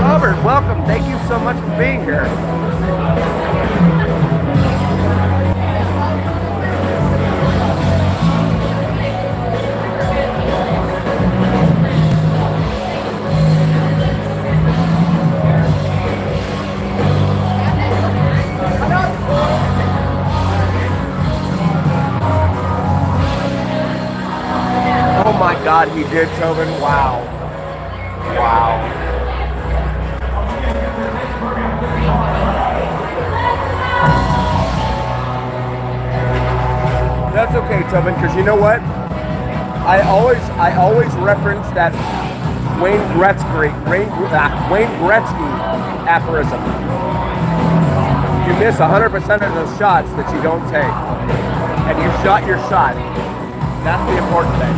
Robert, welcome. Thank you so much for being here. Oh my God, he did, Tobin. Wow. Wow. That's okay, Tobin, because you know what? I always reference that Wayne Gretzky aphorism. You miss 100% of those shots that you don't take, and you shot your shot. That's the important thing.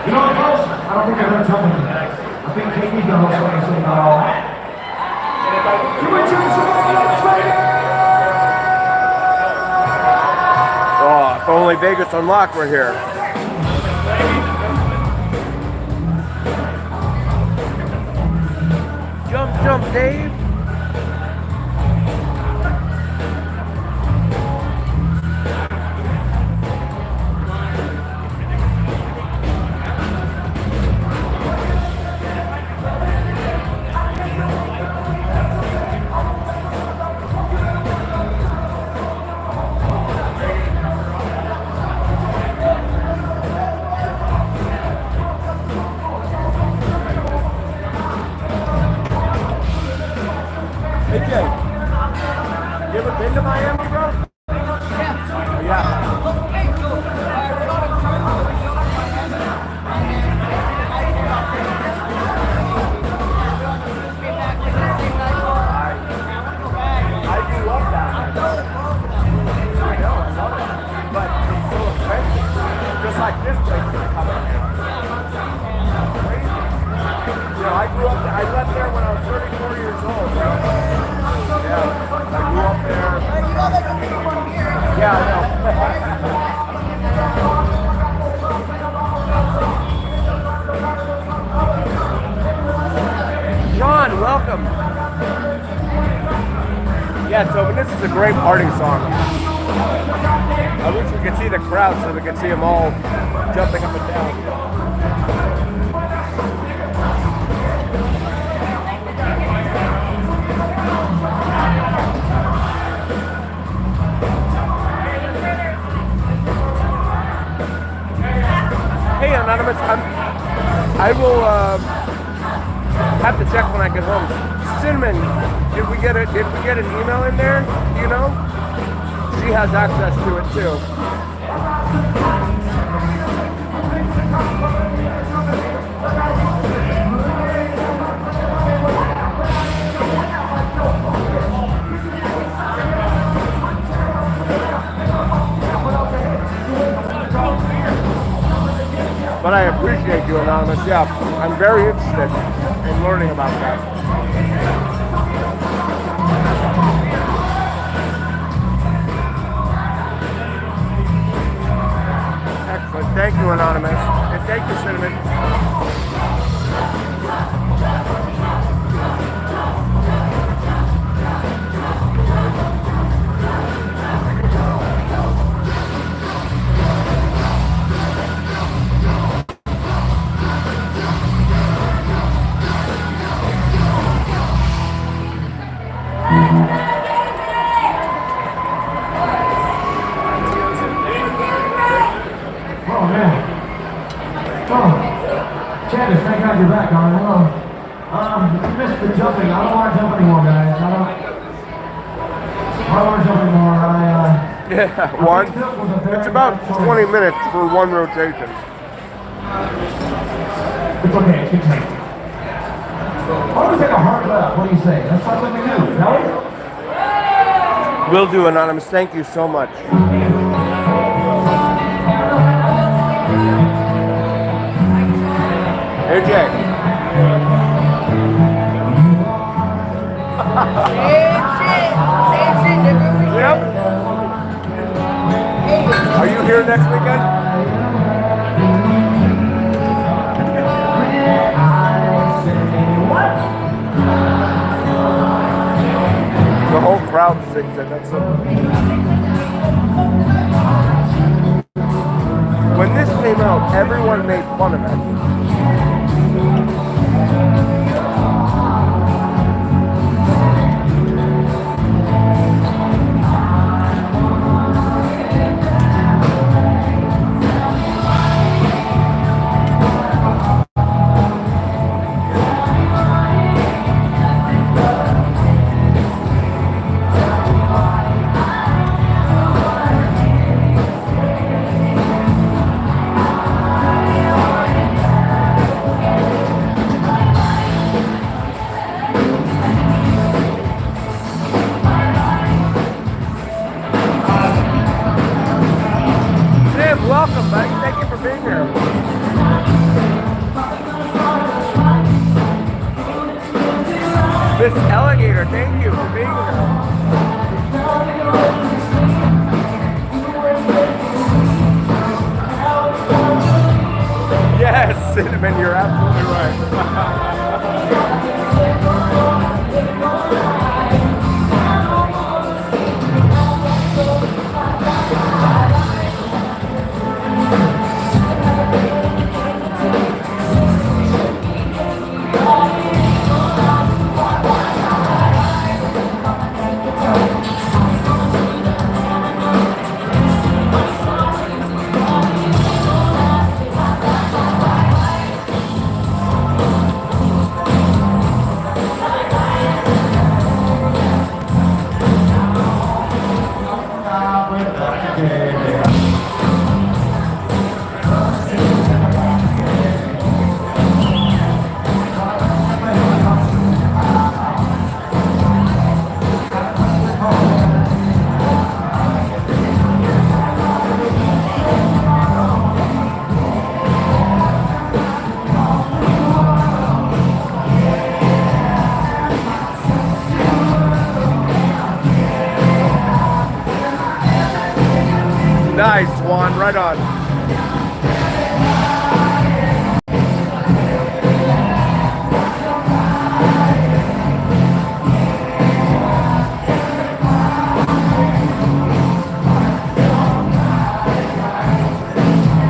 You know what, folks? I don't think I heard Tony. I think Katie's gonna also answer about all that.
Oh, if only Vegas Unlocked were here. Jump, Dave. Hey Jay, you ever been to Miami, bro? Yeah. Yeah. I do love that. I know, I love it. But it's so expensive. Just like this place is coming now. Crazy. You know, I left there when I was 34 years old, bro. Yeah, I grew up there. Yeah, I know. John, welcome. Yeah, so this is a great party song. I wish we could see the crowd so we could see them all jumping up and down. Hey, Anonymous, I will have to check when I get home. Cinnamon, did we get an email in there? Do you know? She has access to it too. But I appreciate you, Anonymous. Yeah, I'm very interested in learning about that. Thank you, Anonymous. And thank you, Cinnamon.
Oh, man. Oh, Candace, thank God you're back on. Hello. You missed the jumping. I don't want to jump anymore, guys. I don't want to jump anymore.
Yeah, one. It's about 20 minutes for one rotation.
It's okay. It's good time. Why don't we take a hard left? What do you say? Let's try something new, shall we?
Will do, Anonymous. Thank you so much. Hey, Jay. Yep. Are you here next weekend? The whole crowd sings it. That's it. When this came out, everyone made fun of it. Welcome, buddy. Thank you for being here. Miss Alligator, thank you for being here. Yes, Cinnamon, you're absolutely right. Nice, Juan, right on.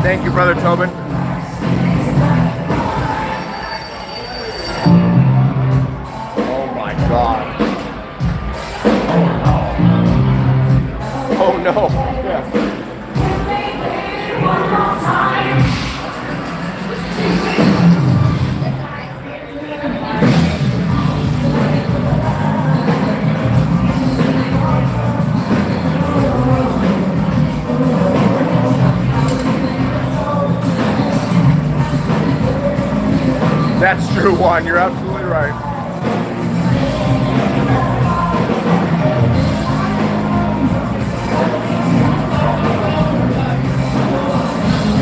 Thank you, Brother Tobin. Oh my God. Oh no. Yeah. That's true, Juan. You're absolutely right.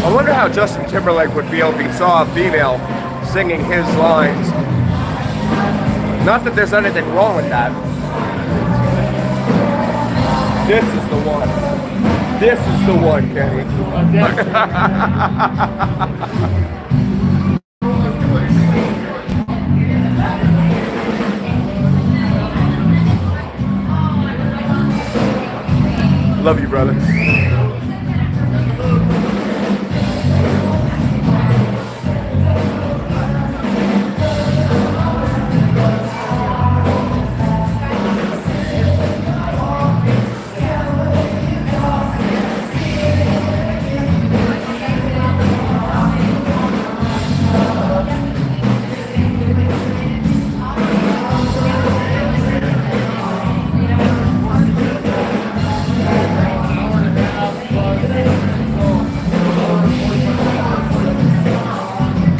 I wonder how Justin Timberlake would feel if he saw a female singing his lines. Not that there's anything wrong with that. This is the one. This is the one, Kenny. Love you, brother.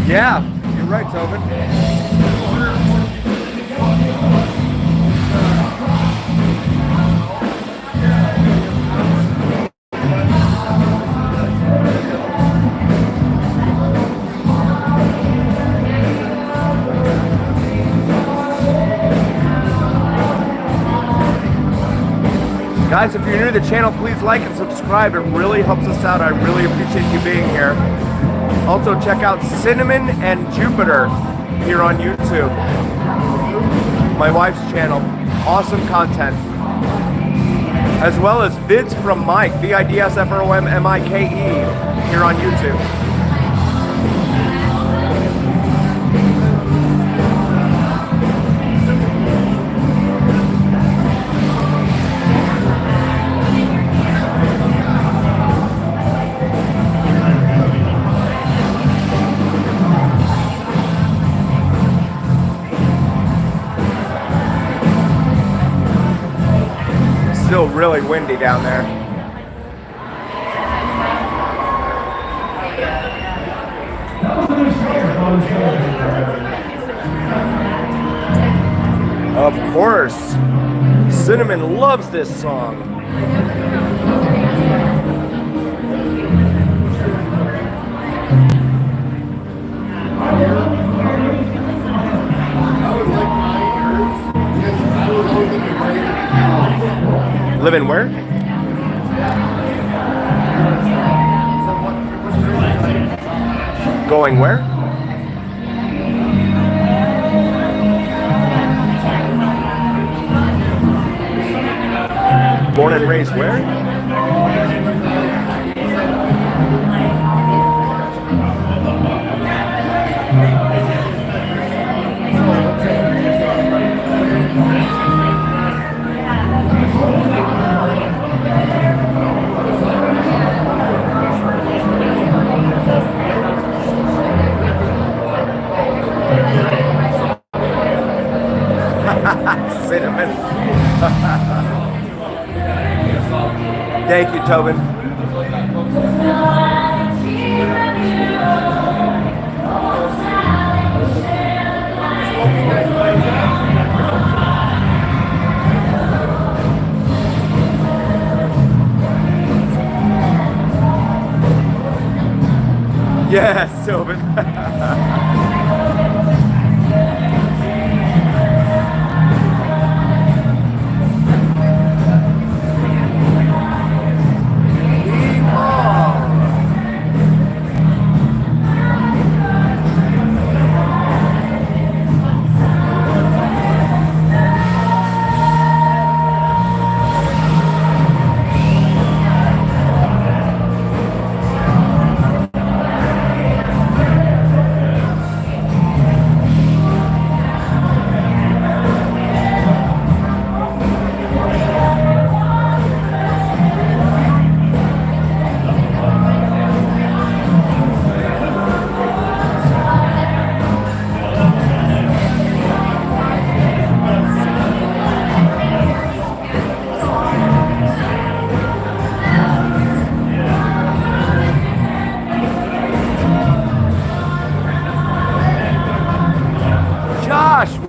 Yeah, you're right, Tobin. Guys, if you're new to the channel, please like and subscribe. It really helps us out. I really appreciate you being here. Also, check out Cinnamon and Jupiter here on YouTube. My wife's channel. Awesome content. As well as vids from Mike, VIDSFROMMIKE, here on YouTube. Still really windy down there. Of course, Cinnamon loves this song. Living where? Going where? Born and raised where? Cinnamon. Thank you, Tobin. Yes, Tobin.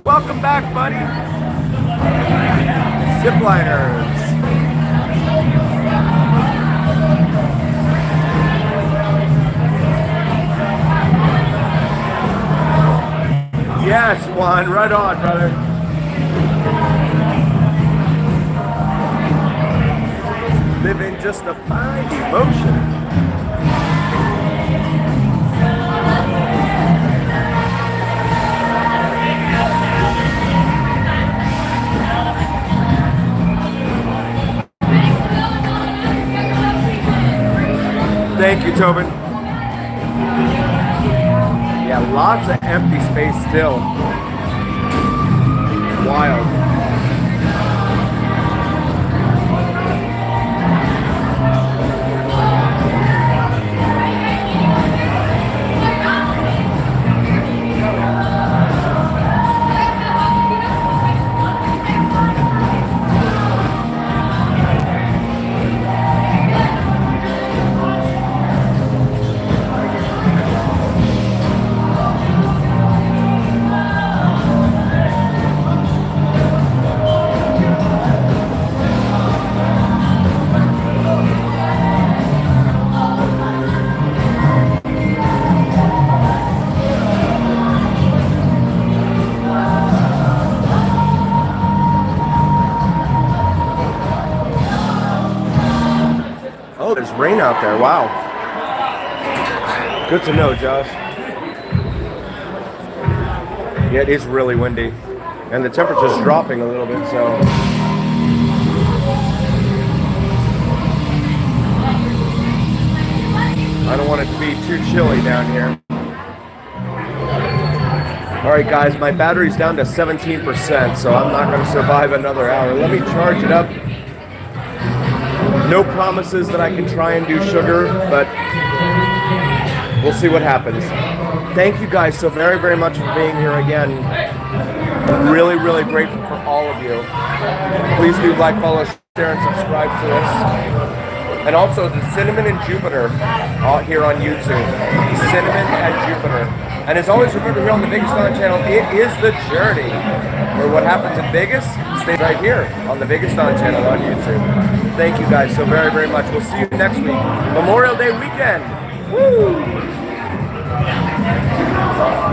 Welcome back, buddy. Zipliners. Yes, Juan, right on, brother. living just a fine emotion. Thank you, Tobin. Yeah, lots of empty space still. It's wild. Oh, there's rain out there. Wow. Good to know, Josh. Yeah, it is really windy. And the temperature's dropping a little bit, so. I don't want it to be too chilly down here. All right, guys, my battery's down to 17%, so I'm not going to survive another hour. Let me charge it up. No promises that I can try and do sugar, but we'll see what happens. Thank you guys so very, very much for being here again. I'm really, really grateful for all of you. Please do like, follow, share, and subscribe to us. And also the Cinnamon and Jupiter here on YouTube. Cinnamon and Jupiter. And as always, remember here on the Vegas Dawn channel, it is the journey. Where what happens in Vegas stays right here on the Vegas Dawn channel on YouTube. Thank you guys so very, very much. We'll see you next week. Memorial Day weekend. Woo!